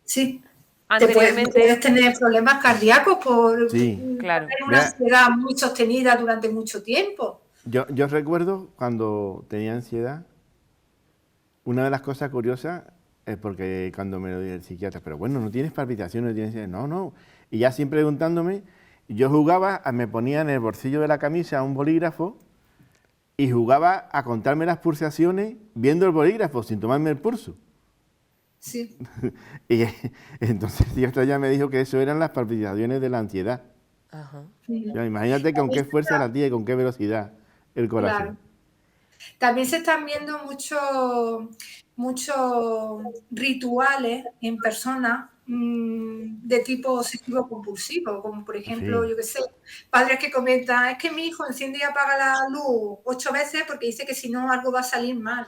sí, anteriormente. puedes tener problemas cardíacos por Sí. Claro. tener una ansiedad muy sostenida durante mucho tiempo. Yo recuerdo cuando tenía ansiedad, una de las cosas curiosas es porque cuando me lo dijo el psiquiatra, pero bueno, no tienes palpitaciones, no tienes ansiedad. No, no. Y ya siempre preguntándome, yo jugaba, me ponía en el bolsillo de la camisa un bolígrafo y jugaba a contarme las pulsaciones viendo el bolígrafo, sin tomarme el pulso. Sí. Y entonces el psiquiatra ya me dijo que eso eran las palpitaciones de la ansiedad. Ajá. Ya, imagínate con qué fuerza latía y con qué velocidad el corazón. Claro. También se están viendo muchos rituales en personas de tipo obsesivo compulsivo, como por ejemplo, Sí. yo qué sé, padres que comentan, es que mi hijo enciende y apaga la luz 8 veces porque dice que si no algo va a salir mal.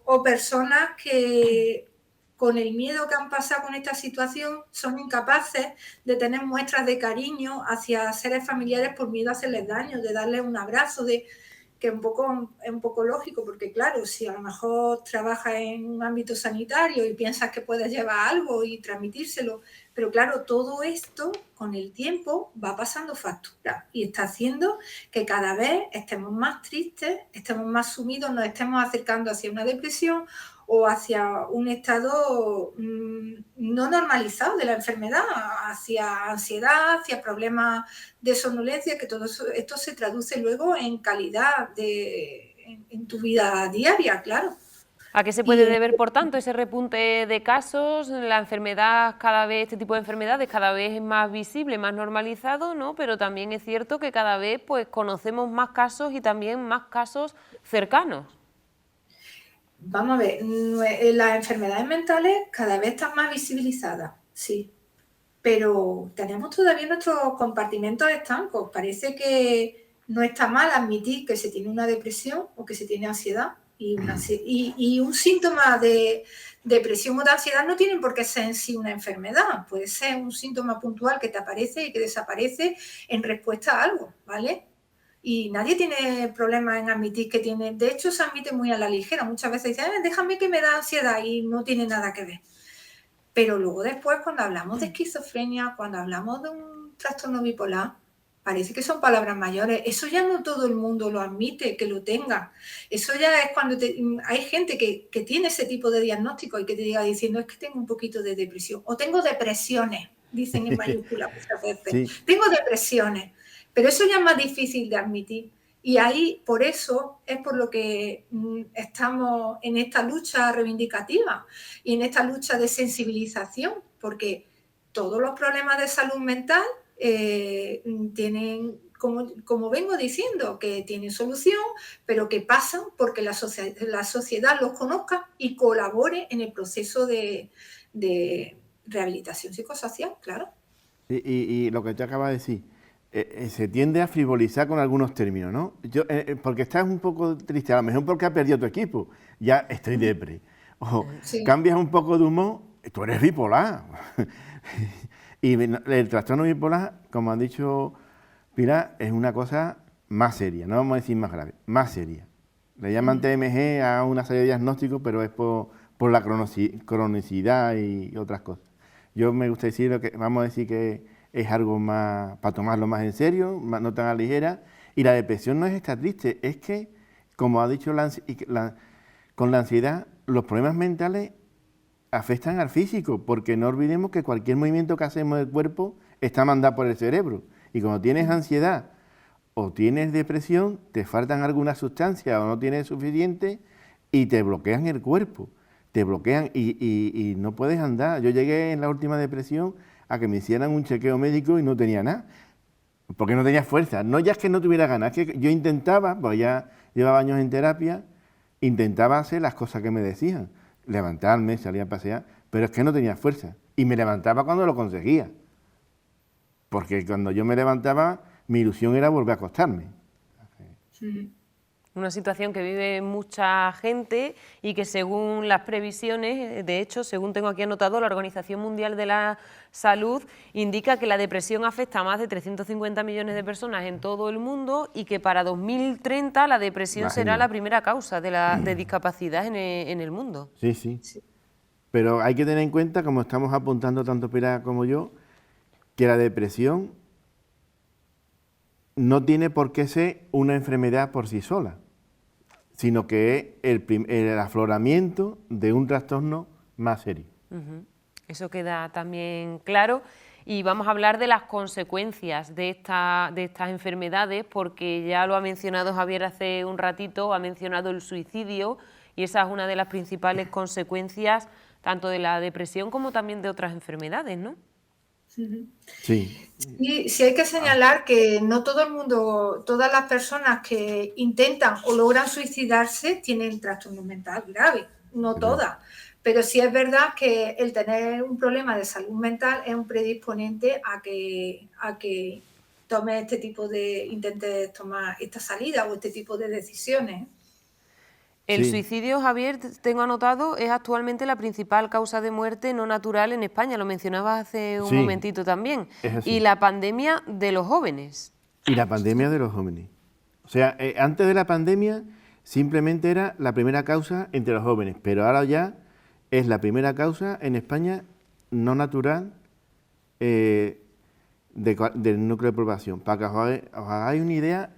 O personas que con el miedo que han pasado con esta situación son incapaces de tener muestras de cariño hacia seres familiares por miedo a hacerles daño, de darles un abrazo, que es un poco lógico, porque claro, si a lo mejor trabajas en un ámbito sanitario y piensas que puedes llevar algo y transmitírselo, pero claro, todo esto con el tiempo va pasando factura y está haciendo que cada vez estemos más tristes, estemos más sumidos, nos estemos acercando hacia una depresión o hacia un estado no normalizado de la enfermedad, hacia ansiedad, hacia problemas de somnolencia, que todo esto se traduce luego en calidad en tu vida diaria, claro. ¿A qué se puede deber, por tanto, ese repunte de casos? La enfermedad cada vez, este tipo de enfermedades cada vez es más visible, más normalizado, ¿no? Pero también es cierto que cada vez pues conocemos más casos y también más casos cercanos. Vamos a ver, las enfermedades mentales cada vez están más visibilizadas, sí, pero tenemos todavía nuestros compartimentos estancos. Parece que no está mal admitir que se tiene una depresión o que se tiene ansiedad. Y un síntoma de depresión o de ansiedad no tienen por qué ser en sí una enfermedad. Puede ser un síntoma puntual que te aparece y que desaparece en respuesta a algo, ¿vale? Y nadie tiene problema en admitir que tiene. De hecho, se admite muy a la ligera. Muchas veces dicen, déjame que me da ansiedad y no tiene nada que ver. Pero luego después, cuando hablamos de esquizofrenia, cuando hablamos de un trastorno bipolar, parece que son palabras mayores. Eso ya no todo el mundo lo admite, que lo tenga. Eso ya es cuando hay gente que tiene ese tipo de diagnóstico y que te diga diciendo, es que tengo un poquito de depresión. O tengo depresiones, dicen en mayúsculas muchas veces. Sí. Tengo depresiones. Pero eso ya es más difícil de admitir. Y ahí, por eso, es por lo que estamos en esta lucha reivindicativa y en esta lucha de sensibilización, porque todos los problemas de salud mental tienen, como vengo diciendo, que tienen solución, pero que pasan porque la sociedad los conozca y colabore en el proceso de rehabilitación psicosocial, claro. Y lo que te acabas de decir, se tiende a frivolizar con algunos términos, ¿no? Porque estás un poco triste, a lo mejor porque has perdido tu equipo, ya estoy depre. O Sí. cambias un poco de humor, tú eres bipolar. Y el trastorno bipolar, como han dicho Pilar, es una cosa más seria, no vamos a decir más grave, más seria. Le llaman TMG a una serie de diagnósticos, pero es por la cronicidad y otras cosas. Yo me gusta decir que vamos a decir que es algo más para tomarlo más en serio, no tan a la ligera. Y la depresión no es estar triste, es que, como ha dicho con la ansiedad, los problemas mentales afectan al físico, porque no olvidemos que cualquier movimiento que hacemos del cuerpo está mandado por el cerebro. Y cuando tienes ansiedad o tienes depresión, te faltan algunas sustancias o no tienes suficiente y te bloquean el cuerpo. Te bloquean y no puedes andar. Yo llegué en la última depresión a que me hicieran un chequeo médico y no tenía nada, porque no tenía fuerza. No ya es que no tuviera ganas, es que yo intentaba, pues ya llevaba años en terapia, intentaba hacer las cosas que me decían, levantarme, salir a pasear, pero es que no tenía fuerza. Y me levantaba cuando lo conseguía, porque cuando yo me levantaba, mi ilusión era volver a acostarme. Una situación que vive mucha gente y que según las previsiones, de hecho, según tengo aquí anotado, la Organización Mundial de la Salud indica que la depresión afecta a más de 350 millones de personas en todo el mundo y que para 2030 la depresión será la primera causa de discapacidad en el mundo. Sí, sí. Pero hay que tener en cuenta, como estamos apuntando tanto Pilar como yo, que la depresión no tiene por qué ser una enfermedad por sí sola, sino que es el afloramiento de un trastorno más serio. Eso queda también claro. Y vamos a hablar de las consecuencias de estas enfermedades, porque ya lo ha mencionado Javier hace un ratito, ha mencionado el suicidio, y esa es una de las principales consecuencias tanto de la depresión como también de otras enfermedades, ¿no? Sí. Y sí hay que señalar que no todo el mundo, todas las personas que intentan o logran suicidarse tienen trastorno mental grave, no todas. Pero sí es verdad que el tener un problema de salud mental es un predisponente a que tomes este tipo de, intentes tomar esta salida o este tipo de decisiones. El suicidio, Javier, tengo anotado, es actualmente la principal causa de muerte no natural en España, lo mencionabas hace un momentito también. Y la pandemia de los jóvenes. Y la pandemia de los jóvenes. O sea, antes de la pandemia simplemente era la primera causa entre los jóvenes, pero ahora ya es la primera causa en España no natural del núcleo de población. Para que os hagáis una idea,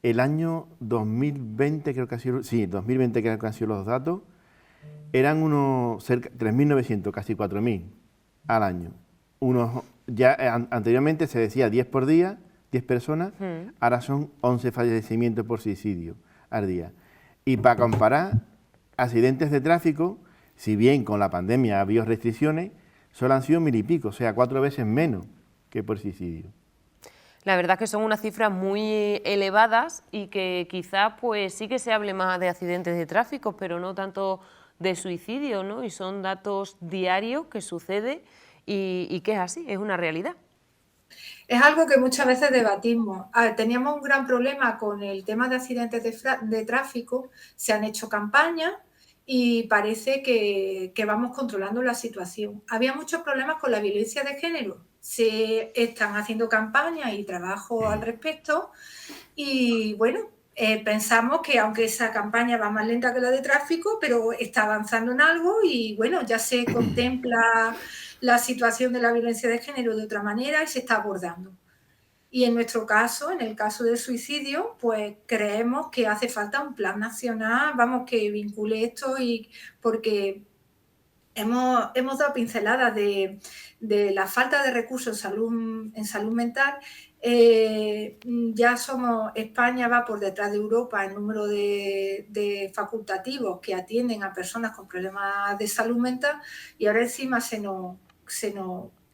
el año 2020, creo que ha sido, sí, 2020 creo que han sido los datos, eran unos cerca 3.900, casi 4.000 al año. Anteriormente se decía 10 por día, 10 personas, ahora son 11 fallecimientos por suicidio al día. Y para comparar, accidentes de tráfico, si bien con la pandemia ha habido restricciones, solo han sido 1.000 y pico, o sea, 4 veces menos que por suicidio. La verdad es que son unas cifras muy elevadas y que quizás pues sí que se hable más de accidentes de tráfico, pero no tanto de suicidio, ¿no? Y son datos diarios que sucede y que es así, es una realidad. Es algo que muchas veces debatimos. Teníamos un gran problema con el tema de accidentes de tráfico, se han hecho campañas y parece que vamos controlando la situación. Había muchos problemas con la violencia de género. Se están haciendo campañas y trabajo al respecto y bueno, pensamos que aunque esa campaña va más lenta que la de tráfico, pero está avanzando en algo y bueno, ya se contempla la situación de la violencia de género de otra manera y se está abordando. Y en nuestro caso, en el caso del suicidio, pues creemos que hace falta un plan nacional, vamos, que vincule esto y porque hemos dado pinceladas de la falta de recursos en salud mental. Ya España va por detrás de Europa en número de facultativos que atienden a personas con problemas de salud mental y ahora encima se nos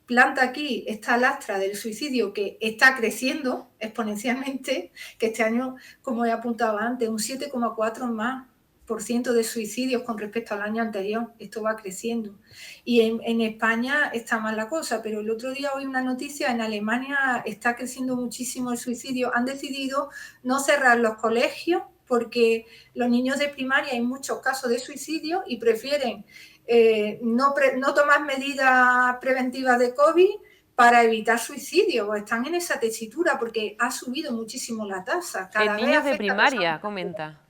planta aquí esta lastra del suicidio que está creciendo exponencialmente, que este año, como he apuntado antes, un 7,4 más % de suicidios con respecto al año anterior. Esto va creciendo. Y en España está mal la cosa, pero el otro día oí una noticia, en Alemania está creciendo muchísimo el suicidio. Han decidido no cerrar los colegios porque los niños de primaria hay muchos casos de suicidio y prefieren no tomar medidas preventivas de COVID para evitar suicidio. Están en esa tesitura porque ha subido muchísimo la tasa. En niños de primaria, comenta.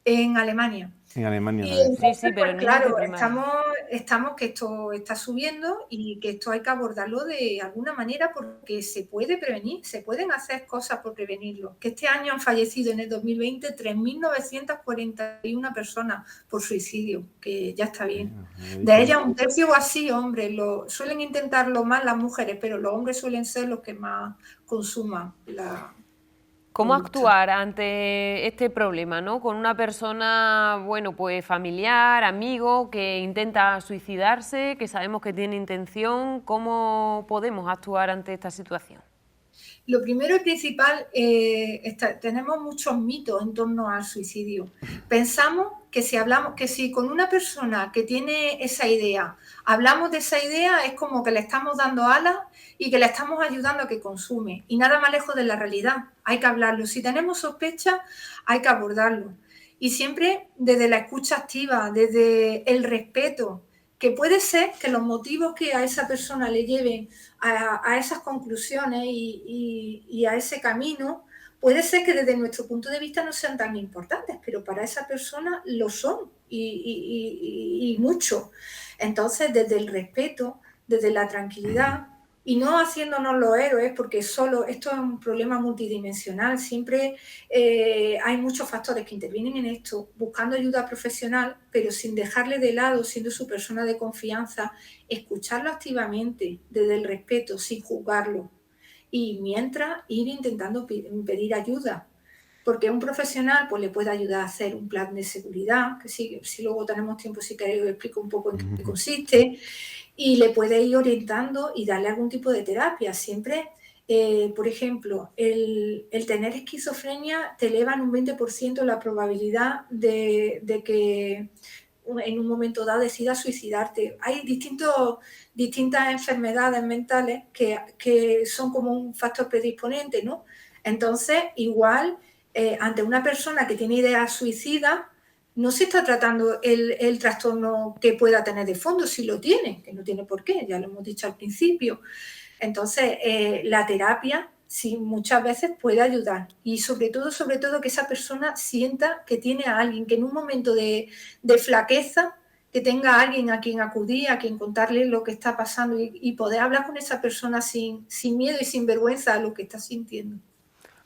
En Alemania. En Alemania. Y entonces, sí, pero pues, claro, estamos que esto está subiendo y que esto hay que abordarlo de alguna manera porque se puede prevenir, se pueden hacer cosas por prevenirlo. Que este año han fallecido en el 2020 3.941 personas por suicidio, que ya está bien. De ellas un tercio o así, hombres. Suelen intentarlo más las mujeres, pero los hombres suelen ser los que más consuman la... ¿Cómo actuar ante este problema, ¿no? Con una persona, bueno, pues familiar, amigo, que intenta suicidarse, que sabemos que tiene intención, ¿cómo podemos actuar ante esta situación? Lo primero y principal, tenemos muchos mitos en torno al suicidio. Pensamos que si con una persona que tiene esa idea, hablamos de esa idea, es como que le estamos dando alas y que le estamos ayudando a que consume. Y nada más lejos de la realidad. Hay que hablarlo. Si tenemos sospechas, hay que abordarlo. Y siempre desde la escucha activa, desde el respeto, que puede ser que los motivos que a esa persona le lleven a esas conclusiones y a ese camino, puede ser que desde nuestro punto de vista no sean tan importantes, pero para esa persona lo son y mucho. Entonces, desde el respeto, desde la tranquilidad, y no haciéndonos los héroes, porque esto es un problema multidimensional, siempre hay muchos factores que intervienen en esto, buscando ayuda profesional, pero sin dejarle de lado, siendo su persona de confianza, escucharlo activamente, desde el respeto, sin juzgarlo, y mientras ir intentando pedir ayuda, porque un profesional pues le puede ayudar a hacer un plan de seguridad, que si luego tenemos tiempo, si queréis os explico un poco en qué consiste, y le puede ir orientando y darle algún tipo de terapia. Siempre, por ejemplo, el tener esquizofrenia te eleva en un 20% la probabilidad de que en un momento dado decidas suicidarte. Hay distintas enfermedades mentales que son como un factor predisponente, ¿no? Entonces, igual, ante una persona que tiene ideas suicidas, no se está tratando el trastorno que pueda tener de fondo, si lo tiene, que no tiene por qué, ya lo hemos dicho al principio. Entonces, la terapia sí muchas veces puede ayudar y sobre todo que esa persona sienta que tiene a alguien, que en un momento de flaqueza, que tenga a alguien a quien acudir, a quien contarle lo que está pasando y poder hablar con esa persona sin miedo y sin vergüenza a lo que está sintiendo.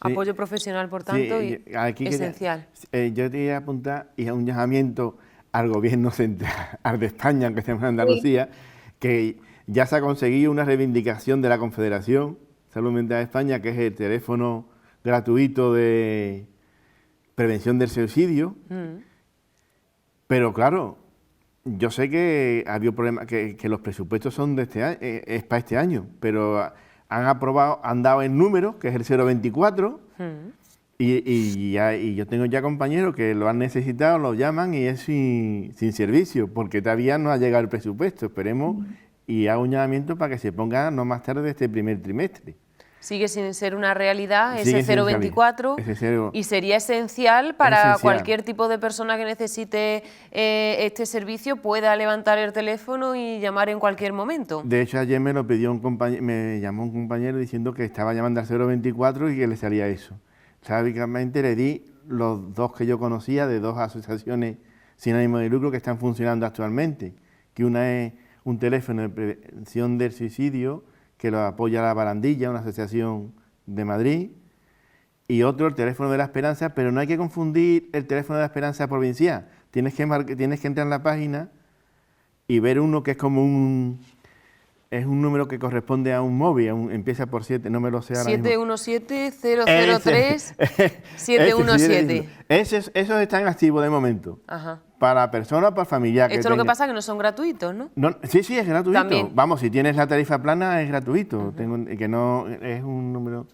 Sí. Apoyo profesional, por tanto, sí, y aquí esencial. Yo te iba a apuntar y a un llamamiento al gobierno central, al de España, aunque estemos en Andalucía, que ya se ha conseguido una reivindicación de la Confederación Salud Mental de España, que es el teléfono gratuito de prevención del suicidio. Pero claro, yo sé que ha habido problemas, que los presupuestos son de este año, es para este año, pero han dado el número, que es el 024, y yo tengo ya compañeros que lo han necesitado, lo llaman y es sin servicio, porque todavía no ha llegado el presupuesto. Esperemos y hago un llamamiento para que se ponga no más tarde de este primer trimestre. Sigue sin ser una realidad ese 024 y sería esencial para cualquier tipo de persona que necesite este servicio, pueda levantar el teléfono y llamar en cualquier momento. De hecho, ayer me lo pidió me llamó un compañero diciendo que estaba llamando al 024 y que le salía eso. Sábicamente le di los dos que yo conocía de dos asociaciones sin ánimo de lucro que están funcionando actualmente, que una es un teléfono de prevención del suicidio que lo apoya la Barandilla, una asociación de Madrid, y otro, el teléfono de la Esperanza, pero no hay que confundir el teléfono de la Esperanza provincial. Tienes que entrar en la página y ver uno que es como es un número que corresponde a un móvil, empieza por 7, no me lo sé ahora mismo. 717-003-717. Esos están activos de momento. Ajá. Para personas, para familiares. Esto lo que pasa es que no son gratuitos, ¿no? Sí, es gratuito. También. Vamos, si tienes la tarifa plana es gratuito. Que no es un número.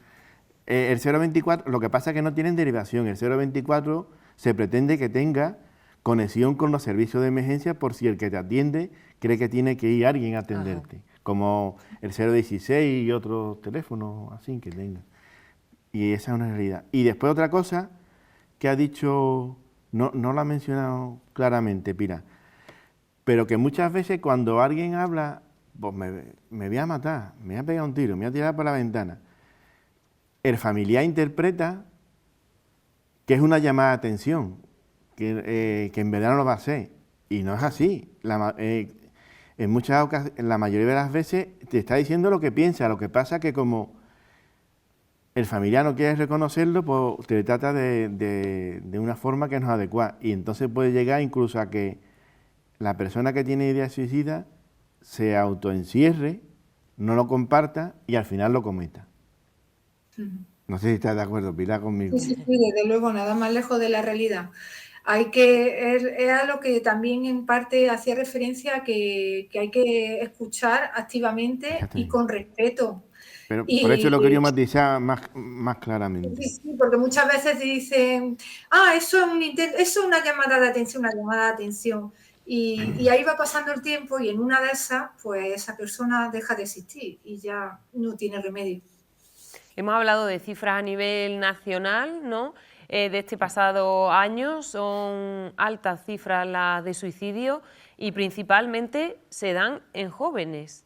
El 024, lo que pasa es que no tienen derivación. El 024 se pretende que tenga conexión con los servicios de emergencia por si el que te atiende cree que tiene que ir alguien a atenderte. Como el 016 y otros teléfonos así que tenga. Y esa es una realidad. Y después otra cosa que ha dicho. No lo ha mencionado claramente, Pilar, pero que muchas veces cuando alguien habla, pues me voy a matar, me voy a pegar un tiro, me voy a tirar por la ventana. El familiar interpreta que es una llamada de atención, que en verdad no lo va a hacer, y no es así. En muchas ocasiones, la mayoría de las veces, te está diciendo lo que piensa. Lo que pasa que como el familiar no quiere reconocerlo, pues te trata de una forma que no es adecuada. Y entonces puede llegar incluso a que la persona que tiene idea suicida se autoencierre, no lo comparta y al final lo cometa. No sé si estás de acuerdo, Pilar, conmigo. Sí, desde luego, nada más lejos de la realidad. Es a lo que también en parte hacía referencia que hay que escuchar activamente y con respeto. Pero por eso lo quería Y matizar más claramente. sí, porque muchas veces dicen, eso es una llamada de atención, una llamada de atención. Y ahí va pasando el tiempo y en una de esas, pues esa persona deja de existir y ya no tiene remedio. Hemos hablado de cifras a nivel nacional, ¿no? De este pasado año son altas cifras las de suicidio y principalmente se dan en jóvenes.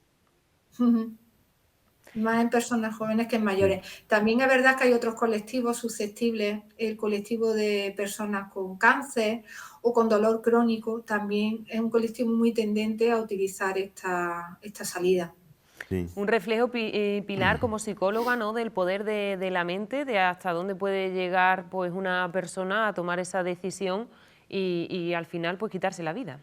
Más en personas jóvenes que en mayores. También es verdad que hay otros colectivos susceptibles, el colectivo de personas con cáncer o con dolor crónico, también es un colectivo muy tendente a utilizar esta salida. Sí. Un reflejo, Pilar, como psicóloga, ¿no? Del poder de la mente, de hasta dónde puede llegar pues, una persona a tomar esa decisión y al final pues, quitarse la vida.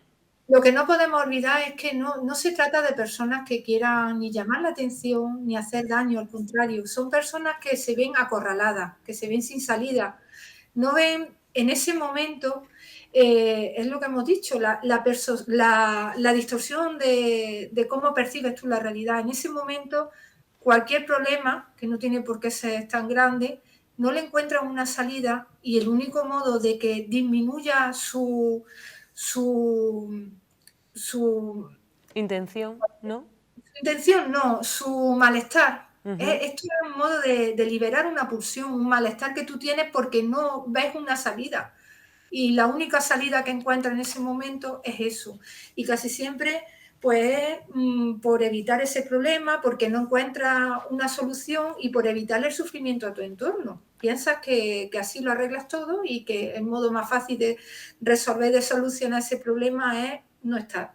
Lo que no podemos olvidar es que no se trata de personas que quieran ni llamar la atención ni hacer daño, al contrario, son personas que se ven acorraladas, que se ven sin salida, no ven en ese momento, es lo que hemos dicho, la distorsión de cómo percibes tú la realidad. En ese momento, cualquier problema, que no tiene por qué ser tan grande, no le encuentran una salida y el único modo de que disminuya su Intención, ¿no? Su intención, no, su malestar. Uh-huh. Esto es un modo de liberar una pulsión, un malestar que tú tienes porque no ves una salida. Y la única salida que encuentras en ese momento es eso. Y casi siempre, pues, por evitar ese problema, porque no encuentras una solución y por evitar el sufrimiento a tu entorno. Piensas que así lo arreglas todo y que el modo más fácil de resolver, de solucionar ese problema es no estar.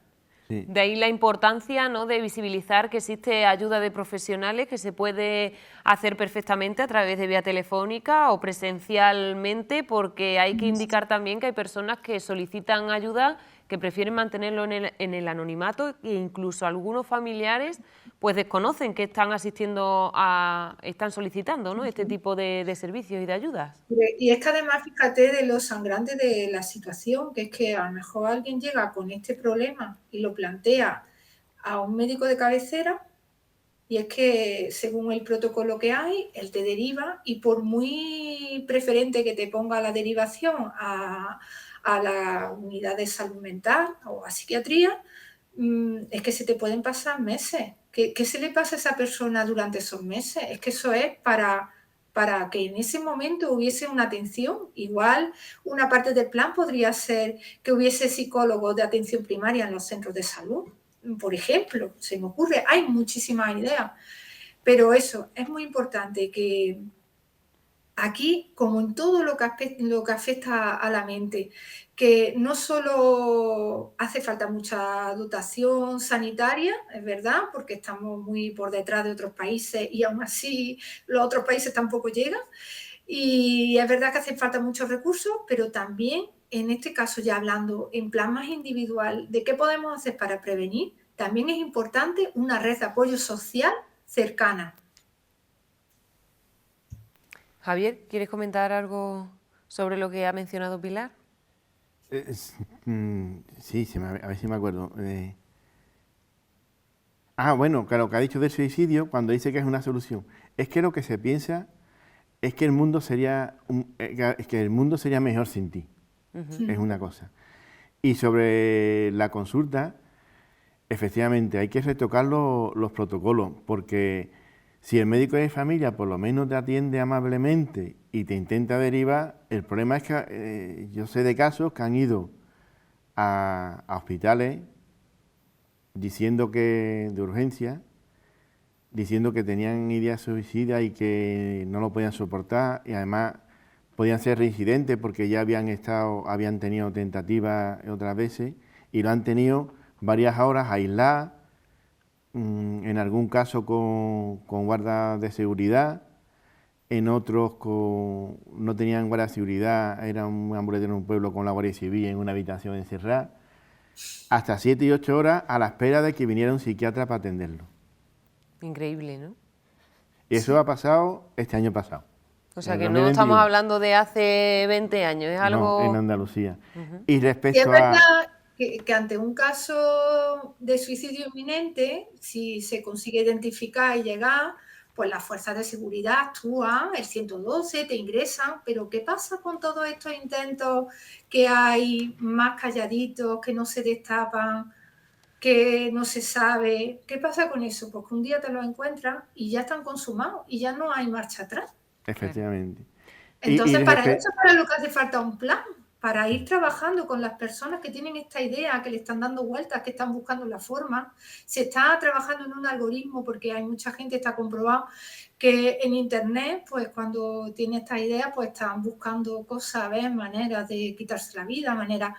Sí. De ahí la importancia, ¿no? De visibilizar que existe ayuda de profesionales que se puede hacer perfectamente a través de vía telefónica o presencialmente, porque hay que indicar también que hay personas que solicitan ayuda que prefieren mantenerlo en el anonimato e incluso algunos familiares pues desconocen que están están solicitando, ¿no? Este tipo de servicios y de ayudas. Y es que además, fíjate de lo sangrante de la situación, que es que a lo mejor alguien llega con este problema y lo plantea a un médico de cabecera y es que según el protocolo que hay, él te deriva y por muy preferente que te ponga la derivación a la unidad de salud mental o a psiquiatría, es que se te pueden pasar meses. ¿Qué se le pasa a esa persona durante esos meses? Es que eso es para que en ese momento hubiese una atención. Igual una parte del plan podría ser que hubiese psicólogos de atención primaria en los centros de salud, por ejemplo, se me ocurre, hay muchísimas ideas, pero eso, es muy importante que aquí, como en todo lo que afecta a la mente, que no solo hace falta mucha dotación sanitaria, es verdad, porque estamos muy por detrás de otros países y aún así los otros países tampoco llegan, y es verdad que hacen falta muchos recursos, pero también, en este caso ya hablando en plan más individual, de qué podemos hacer para prevenir, también es importante una red de apoyo social cercana. Javier, ¿quieres comentar algo sobre lo que ha mencionado Pilar? Sí, a ver si me acuerdo. Bueno, claro, que ha dicho del suicidio cuando dice que es una solución. Es que lo que se piensa es que el mundo sería mejor sin ti. Uh-huh. Es una cosa. Y sobre la consulta, efectivamente, hay que retocar los protocolos, porque si el médico de familia por lo menos te atiende amablemente y te intenta derivar, el problema es que yo sé de casos que han ido a hospitales diciendo que de urgencia, diciendo que tenían ideas suicidas y que no lo podían soportar y además podían ser reincidentes porque ya habían tenido tentativas otras veces y lo han tenido varias horas aisladas, en algún caso con guardas de seguridad, en otros no tenían guardia de seguridad, era un ambulatorio en un pueblo con la Guardia Civil en una habitación encerrada, hasta 7 y 8 horas a la espera de que viniera un psiquiatra para atenderlo. Increíble, ¿no? Y eso ha pasado este año pasado. O sea en que no 2021. estamos hablando de hace 20 años, es algo... No, en Andalucía. Ujú. Y Y es respecto a... verdad que ante un caso de suicidio inminente, si se consigue identificar y llegar, pues las fuerzas de seguridad actúan, el 112, te ingresan, pero ¿qué pasa con todos estos intentos que hay más calladitos, que no se destapan, que no se sabe? ¿Qué pasa con eso? Pues que un día te lo encuentran y ya están consumados y ya no hay marcha atrás. Efectivamente. Y Entonces, para respe- eso es para lo que hace falta un plan, para ir trabajando con las personas que tienen esta idea, que le están dando vueltas, que están buscando la forma. Se está trabajando en un algoritmo porque hay mucha gente, está comprobado, que en Internet, pues cuando tiene esta idea, pues están buscando cosas, ¿ves? Maneras de quitarse la vida, maneras.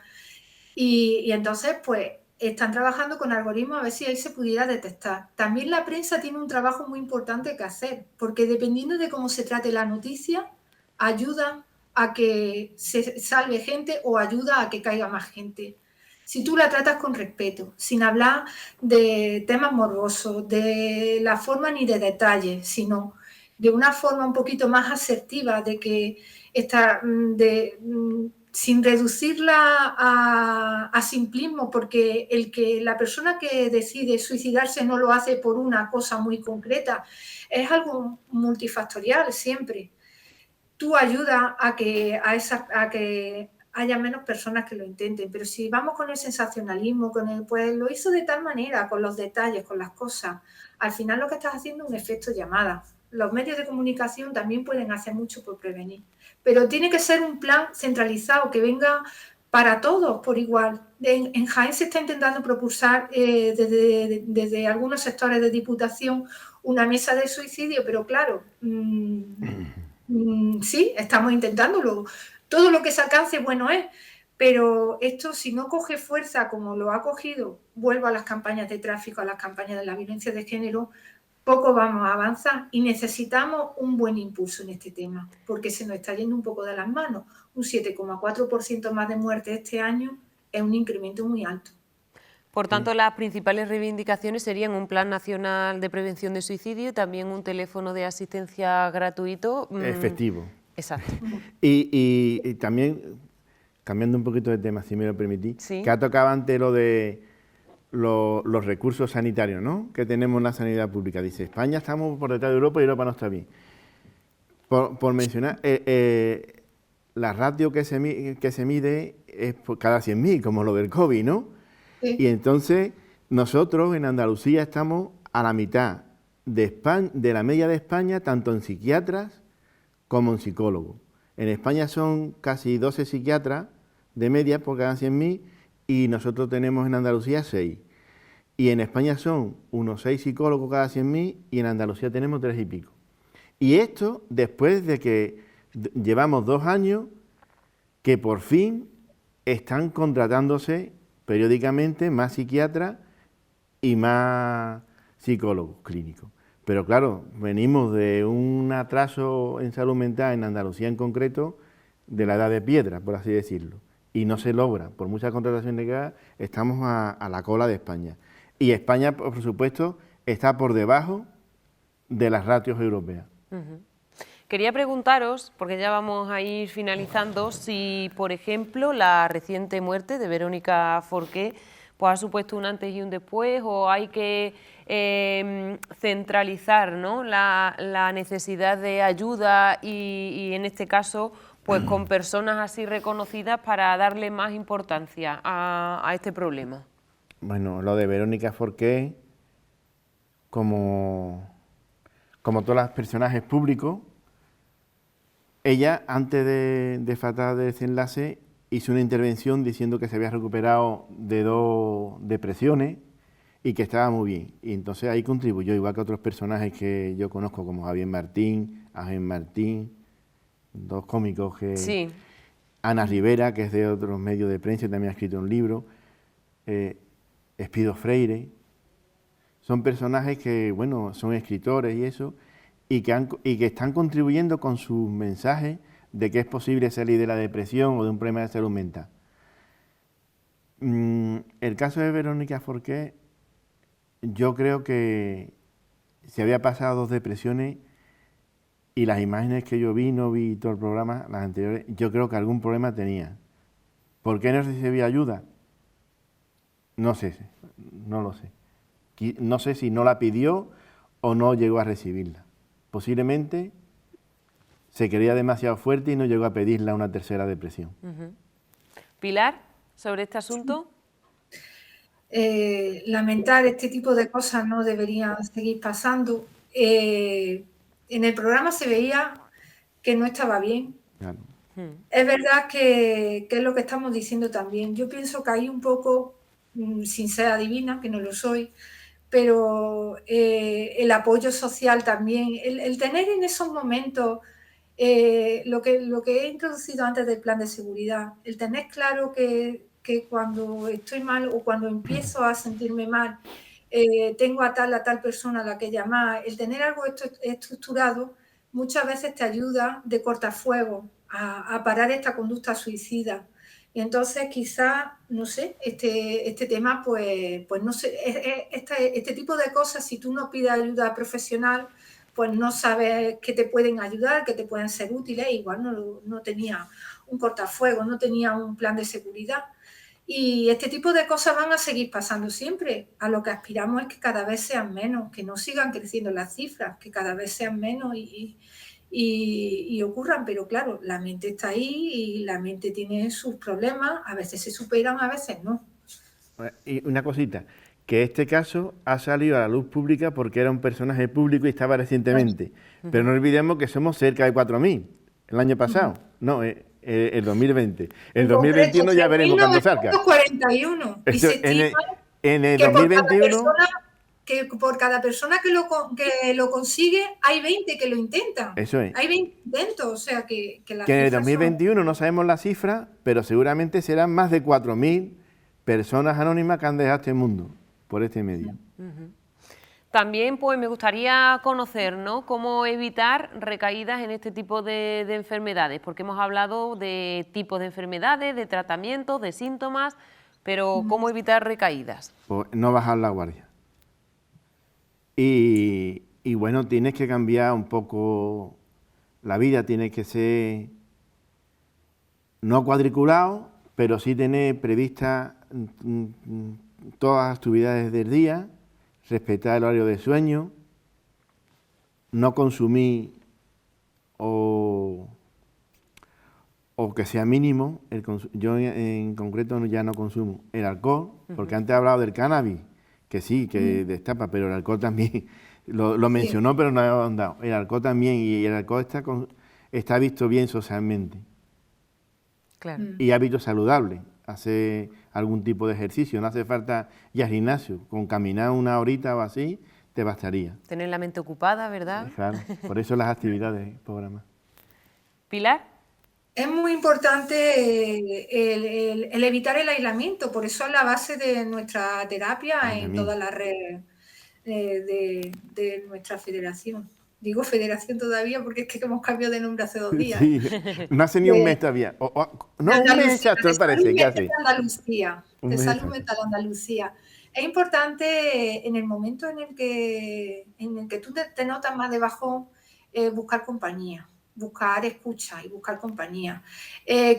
Y entonces, pues están trabajando con algoritmos a ver si ahí se pudiera detectar. También la prensa tiene un trabajo muy importante que hacer, porque dependiendo de cómo se trate la noticia, ayuda a que se salve gente o ayuda a que caiga más gente. Si tú la tratas con respeto, sin hablar de temas morbosos, de la forma ni de detalles, sino de una forma un poquito más asertiva, de que esta, sin reducirla a simplismo, porque la persona que decide suicidarse no lo hace por una cosa muy concreta, es algo multifactorial siempre. Tú ayudas a que haya menos personas que lo intenten, pero si vamos con el sensacionalismo, pues lo hizo de tal manera, con los detalles, con las cosas, al final lo que estás haciendo es un efecto llamada. Los medios de comunicación también pueden hacer mucho por prevenir, pero tiene que ser un plan centralizado que venga para todos por igual. En Jaén se está intentando propulsar desde algunos sectores de diputación una mesa de suicidio, pero claro, sí, estamos intentándolo. Todo lo que se alcance bueno es, pero esto si no coge fuerza como lo ha cogido, vuelvo a las campañas de tráfico, a las campañas de la violencia de género, poco vamos a avanzar y necesitamos un buen impulso en este tema, porque se nos está yendo un poco de las manos. Un 7,4% más de muertes este año es un incremento muy alto. Por tanto, las principales reivindicaciones serían un plan nacional de prevención de suicidio y también un teléfono de asistencia gratuito. efectivo. Exacto. Y también, cambiando un poquito de tema, si me lo permitís, Sí. que ha tocado antes lo de los recursos sanitarios, ¿no?, que tenemos en la sanidad pública. Dice, España estamos por detrás de Europa y Europa no está bien. Por mencionar, la ratio que se mide es por cada 100.000, como lo del COVID, ¿no? Sí. Y entonces nosotros en Andalucía estamos a la mitad de la media de España, tanto en psiquiatras como en psicólogos. En España son casi 12 psiquiatras de media por cada 100.000 y nosotros tenemos en Andalucía 6. Y en España son unos 6 psicólogos cada 100.000 y en Andalucía tenemos 3 y pico. Y esto después de que llevamos 2 años que por fin están contratándose periódicamente más psiquiatras y más psicólogos clínicos. Pero claro, venimos de un atraso en salud mental en Andalucía en concreto, de la edad de piedra, por así decirlo, y no se logra. Por muchas contrataciones que haga, estamos a la cola de España. Y España, por supuesto, está por debajo de las ratios europeas. Quería preguntaros, porque ya vamos a ir finalizando, si, por ejemplo, la reciente muerte de Verónica Forqué pues, ha supuesto un antes y un después, o hay que centralizar, ¿no?, la necesidad de ayuda y, en este caso, pues con personas así reconocidas para darle más importancia a este problema. Bueno, lo de Verónica Forqué, como todos los personajes públicos, ella, antes de faltar de desenlace, hizo una intervención diciendo que se había recuperado de 2 depresiones y que estaba muy bien. Y entonces ahí contribuyó, igual que otros personajes que yo conozco, como Javier Martín, Ángel Martín, 2 cómicos que... Sí. Ana Rivera, que es de otros medios de prensa y también ha escrito un libro, Espido Freire. Son personajes que, bueno, son escritores y eso, y que están contribuyendo con sus mensajes de que es posible salir de la depresión o de un problema de salud mental. El caso de Verónica Forqué, yo creo que si había pasado 2 depresiones, Y las imágenes que yo vi, no vi todo el programa, las anteriores, yo creo que algún problema tenía. ¿Por qué no recibía ayuda? No sé, no lo sé. No sé si no la pidió o no llegó a recibirla. Posiblemente se creía demasiado fuerte y no llegó a pedirla una tercera depresión. Pilar, sobre este asunto. Lamentar este tipo de cosas no deberían seguir pasando. En el programa se veía que no estaba bien. Claro. Es verdad que es lo que estamos diciendo también. Yo pienso que hay un poco, sin ser adivina, que no lo soy, pero el apoyo social también, el tener en esos momentos lo que he introducido antes del plan de seguridad, el tener claro que cuando estoy mal o cuando empiezo a sentirme mal, tengo a tal persona a la que llamar, el tener algo estructurado muchas veces te ayuda de cortafuegos a parar esta conducta suicida. Y entonces quizás, no sé, este tema, pues no sé, este tipo de cosas, si tú no pides ayuda profesional, pues no sabes que te pueden ayudar, que te pueden ser útiles, igual no tenía un cortafuegos, no tenía un plan de seguridad. Y este tipo de cosas van a seguir pasando siempre. A lo que aspiramos es que cada vez sean menos, que no sigan creciendo las cifras, que cada vez sean menos y ocurran. Pero claro, la mente está ahí y la mente tiene sus problemas, a veces se superan, a veces no. Y una cosita, que este caso ha salido a la luz pública porque era un personaje público y estaba recientemente. Pero no olvidemos que somos cerca de 4.000 el año pasado, no, el 2020. El 2021 ya veremos cuándo salga. 1941. Y se estima en el que 2021... por cada persona que lo consigue, hay 20 que lo intentan. Eso es. Hay 20 intentos, o sea que las en el cifras 2021 no sabemos la cifra, pero seguramente serán más de 4.000 personas anónimas que han dejado este mundo por este medio. También pues me gustaría conocer, ¿no?, cómo evitar recaídas en este tipo de enfermedades, porque hemos hablado de tipos de enfermedades, de tratamientos, de síntomas, pero ¿cómo evitar recaídas? Pues no bajar la guardia. Y bueno, tienes que cambiar un poco la vida, tienes que ser no cuadriculado, pero sí tener previstas todas las actividades del día, respetar el horario de sueño, no consumir o que sea mínimo. Yo en concreto ya no consumo el alcohol, porque antes he hablado del cannabis, que sí, que destapa, pero el alcohol también, lo mencionó, pero no he ahondado. El alcohol también, y el alcohol está visto bien socialmente. Claro. Y hábitos saludables, hacer algún tipo de ejercicio, no hace falta ir al gimnasio, con caminar una horita o así te bastaría. Tener la mente ocupada, ¿verdad? Claro, por eso las actividades, programa. Pilar. Es muy importante el evitar el aislamiento, por eso es la base de nuestra terapia en todas las redes de nuestra federación. Digo federación todavía porque es que hemos cambiado de nombre hace 2 días. Sí, no hace ni un mes todavía. No, un mes exacto, me parece, casi. Andalucía, de Salud Mental Andalucía. Es importante en el momento en el que tú te notas más de bajón, buscar compañía, buscar escucha y buscar compañía.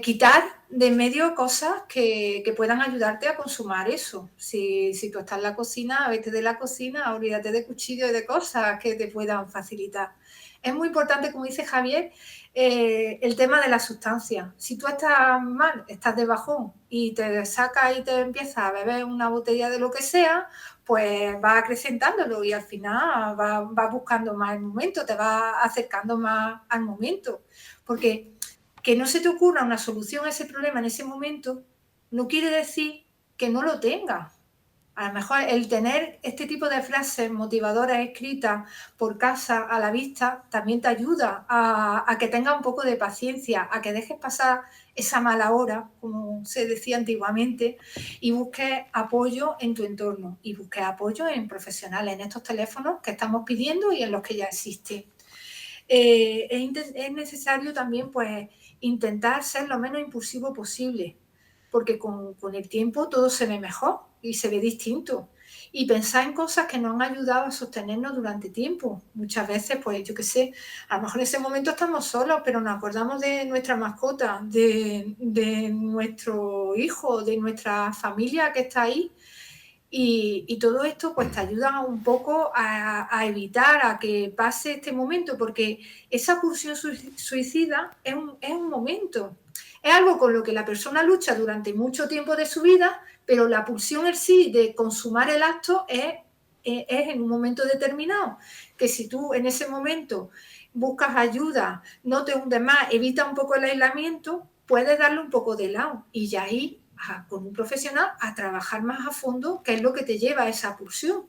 Quitar de en medio cosas que puedan ayudarte a consumar eso. Si tú estás en la cocina, vete de la cocina, olvídate de cuchillo y de cosas que te puedan facilitar. Es muy importante, como dice Javier, el tema de la sustancia. Si tú estás mal, estás de bajón y te sacas y te empiezas a beber una botella de lo que sea, pues vas acrecentándolo y al final vas buscando más el momento, te vas acercando más al momento. Porque que no se te ocurra una solución a ese problema en ese momento no quiere decir que no lo tengas. A lo mejor el tener este tipo de frases motivadoras escritas por casa a la vista también te ayuda a que tengas un poco de paciencia, a que dejes pasar esa mala hora, como se decía antiguamente, y busques apoyo en tu entorno y busques apoyo en profesionales, en estos teléfonos que estamos pidiendo y en los que ya existen. Es necesario también pues intentar ser lo menos impulsivo posible, porque con el tiempo todo se ve mejor y se ve distinto. y pensar en cosas que nos han ayudado a sostenernos durante tiempo. Muchas veces, pues yo qué sé, a lo mejor en ese momento estamos solos, pero nos acordamos de nuestra mascota, de nuestro hijo, de nuestra familia que está ahí. Y todo esto pues te ayuda un poco a evitar a que pase este momento, porque esa pulsión suicida es un momento, es algo con lo que la persona lucha durante mucho tiempo de su vida, pero la pulsión en sí de consumar el acto es en un momento determinado, que si tú en ese momento buscas ayuda, no te hundes más, evita un poco el aislamiento, puedes darle un poco de lado y ya ahí con un profesional a trabajar más a fondo qué es lo que te lleva a esa pulsión.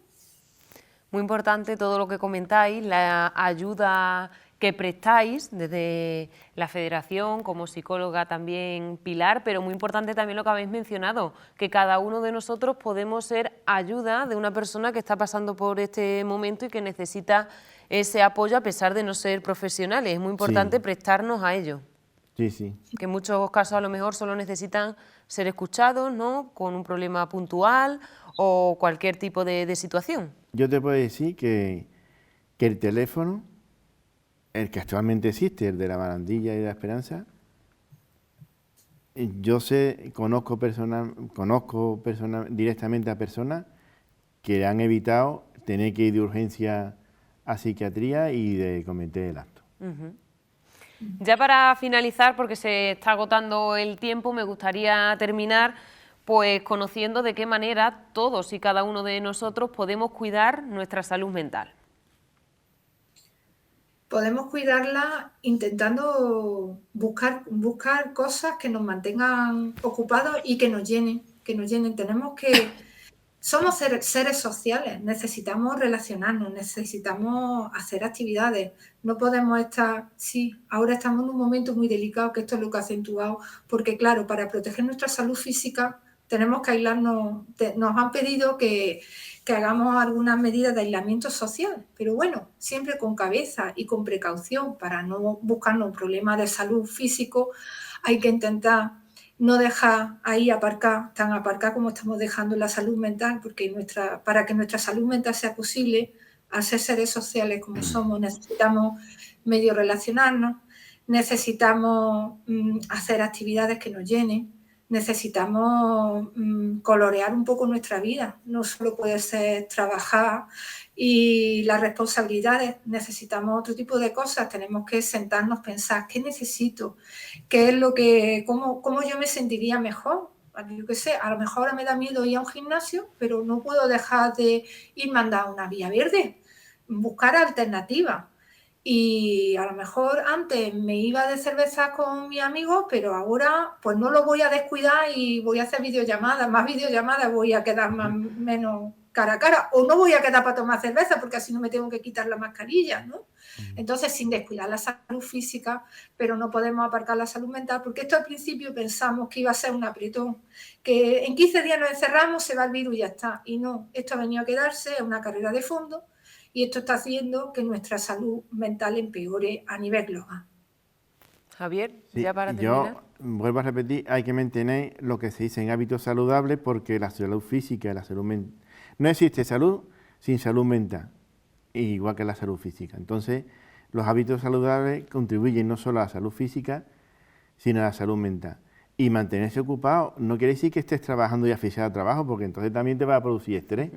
Muy importante todo lo que comentáis, la ayuda que prestáis desde la Federación, como psicóloga también Pilar, pero muy importante también lo que habéis mencionado, que cada uno de nosotros podemos ser ayuda de una persona que está pasando por este momento y que necesita ese apoyo a pesar de no ser profesionales. Es muy importante prestarnos a ello. Sí, sí. Que en muchos casos a lo mejor solo necesitan ser escuchados, ¿no?, con un problema puntual o cualquier tipo de situación. Yo te puedo decir que el teléfono, el que actualmente existe, el de la Barandilla y de la Esperanza, yo conozco directamente a personas que han evitado tener que ir de urgencia a psiquiatría y de cometer el acto. Ya para finalizar, porque se está agotando el tiempo, me gustaría terminar pues conociendo de qué manera todos y cada uno de nosotros podemos cuidar nuestra salud mental. Podemos cuidarla intentando buscar cosas que nos mantengan ocupados y que nos llenen, somos seres sociales, necesitamos relacionarnos, necesitamos hacer actividades, no podemos estar, ahora estamos en un momento muy delicado, que esto es lo que ha acentuado, porque claro, para proteger nuestra salud física tenemos que aislarnos, nos han pedido que hagamos algunas medidas de aislamiento social, pero bueno, siempre con cabeza y con precaución para no buscarnos problemas de salud físico, hay que intentar no dejar ahí tan aparcada como estamos dejando la salud mental, porque para que nuestra salud mental sea posible, al ser seres sociales como somos, necesitamos medio relacionarnos, necesitamos hacer actividades que nos llenen, necesitamos colorear un poco nuestra vida, no solo puede ser trabajar y las responsabilidades, necesitamos otro tipo de cosas, tenemos que sentarnos, pensar, ¿qué necesito? ¿Qué es lo que, cómo yo me sentiría mejor? Yo qué sé, a lo mejor ahora me da miedo ir a un gimnasio, pero no puedo dejar de irme a andar a una vía verde, buscar alternativas. Y a lo mejor antes me iba de cerveza con mis amigos, pero ahora pues no lo voy a descuidar y voy a hacer videollamadas, más videollamadas, voy a quedar menos cara a cara, o no voy a quedar para tomar cerveza porque así no me tengo que quitar la mascarilla, ¿no? Entonces, sin descuidar la salud física, pero no podemos aparcar la salud mental, porque esto al principio pensamos que iba a ser un apretón, que en 15 días nos encerramos, se va el virus y ya está. Y no, esto ha venido a quedarse, es una carrera de fondo, y esto está haciendo que nuestra salud mental empeore a nivel global. Javier, ya para terminar. Yo vuelvo a repetir, hay que mantener lo que se dice en hábitos saludables, porque la salud física y la salud mental... No existe salud sin salud mental, igual que la salud física. Entonces, los hábitos saludables contribuyen no solo a la salud física, sino a la salud mental. Y mantenerse ocupado no quiere decir que estés trabajando y asfixiado al trabajo, porque entonces también te va a producir estrés.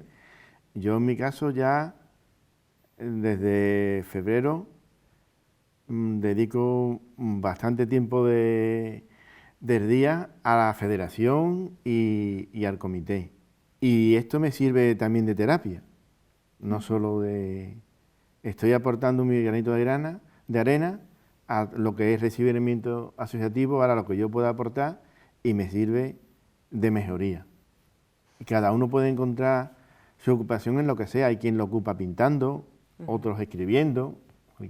Yo en mi caso ya desde febrero dedico bastante tiempo del día a la federación y al comité. Y esto me sirve también de terapia, no solo de... Estoy aportando mi granito de arena a lo que es recibimiento asociativo, ahora lo que yo pueda aportar, y me sirve de mejoría. Y cada uno puede encontrar su ocupación en lo que sea. Hay quien lo ocupa pintando, otros escribiendo.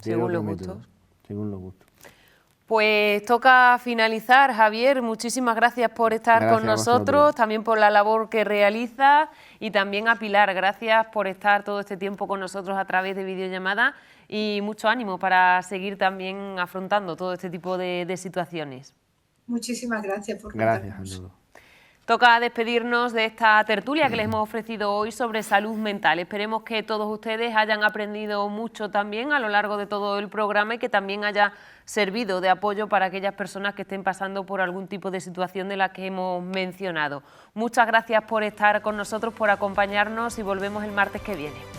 Según los gustos. Según los gustos. Pues toca finalizar, Javier. Muchísimas gracias por estar con nosotros, también por la labor que realizas, y también a Pilar, gracias por estar todo este tiempo con nosotros a través de videollamada, y mucho ánimo para seguir también afrontando todo este tipo de situaciones. Muchísimas gracias por contarnos. Gracias a todos. Toca despedirnos de esta tertulia que les hemos ofrecido hoy sobre salud mental. Esperemos que todos ustedes hayan aprendido mucho también a lo largo de todo el programa y que también haya servido de apoyo para aquellas personas que estén pasando por algún tipo de situación de la que hemos mencionado. Muchas gracias por estar con nosotros, por acompañarnos y volvemos el martes que viene.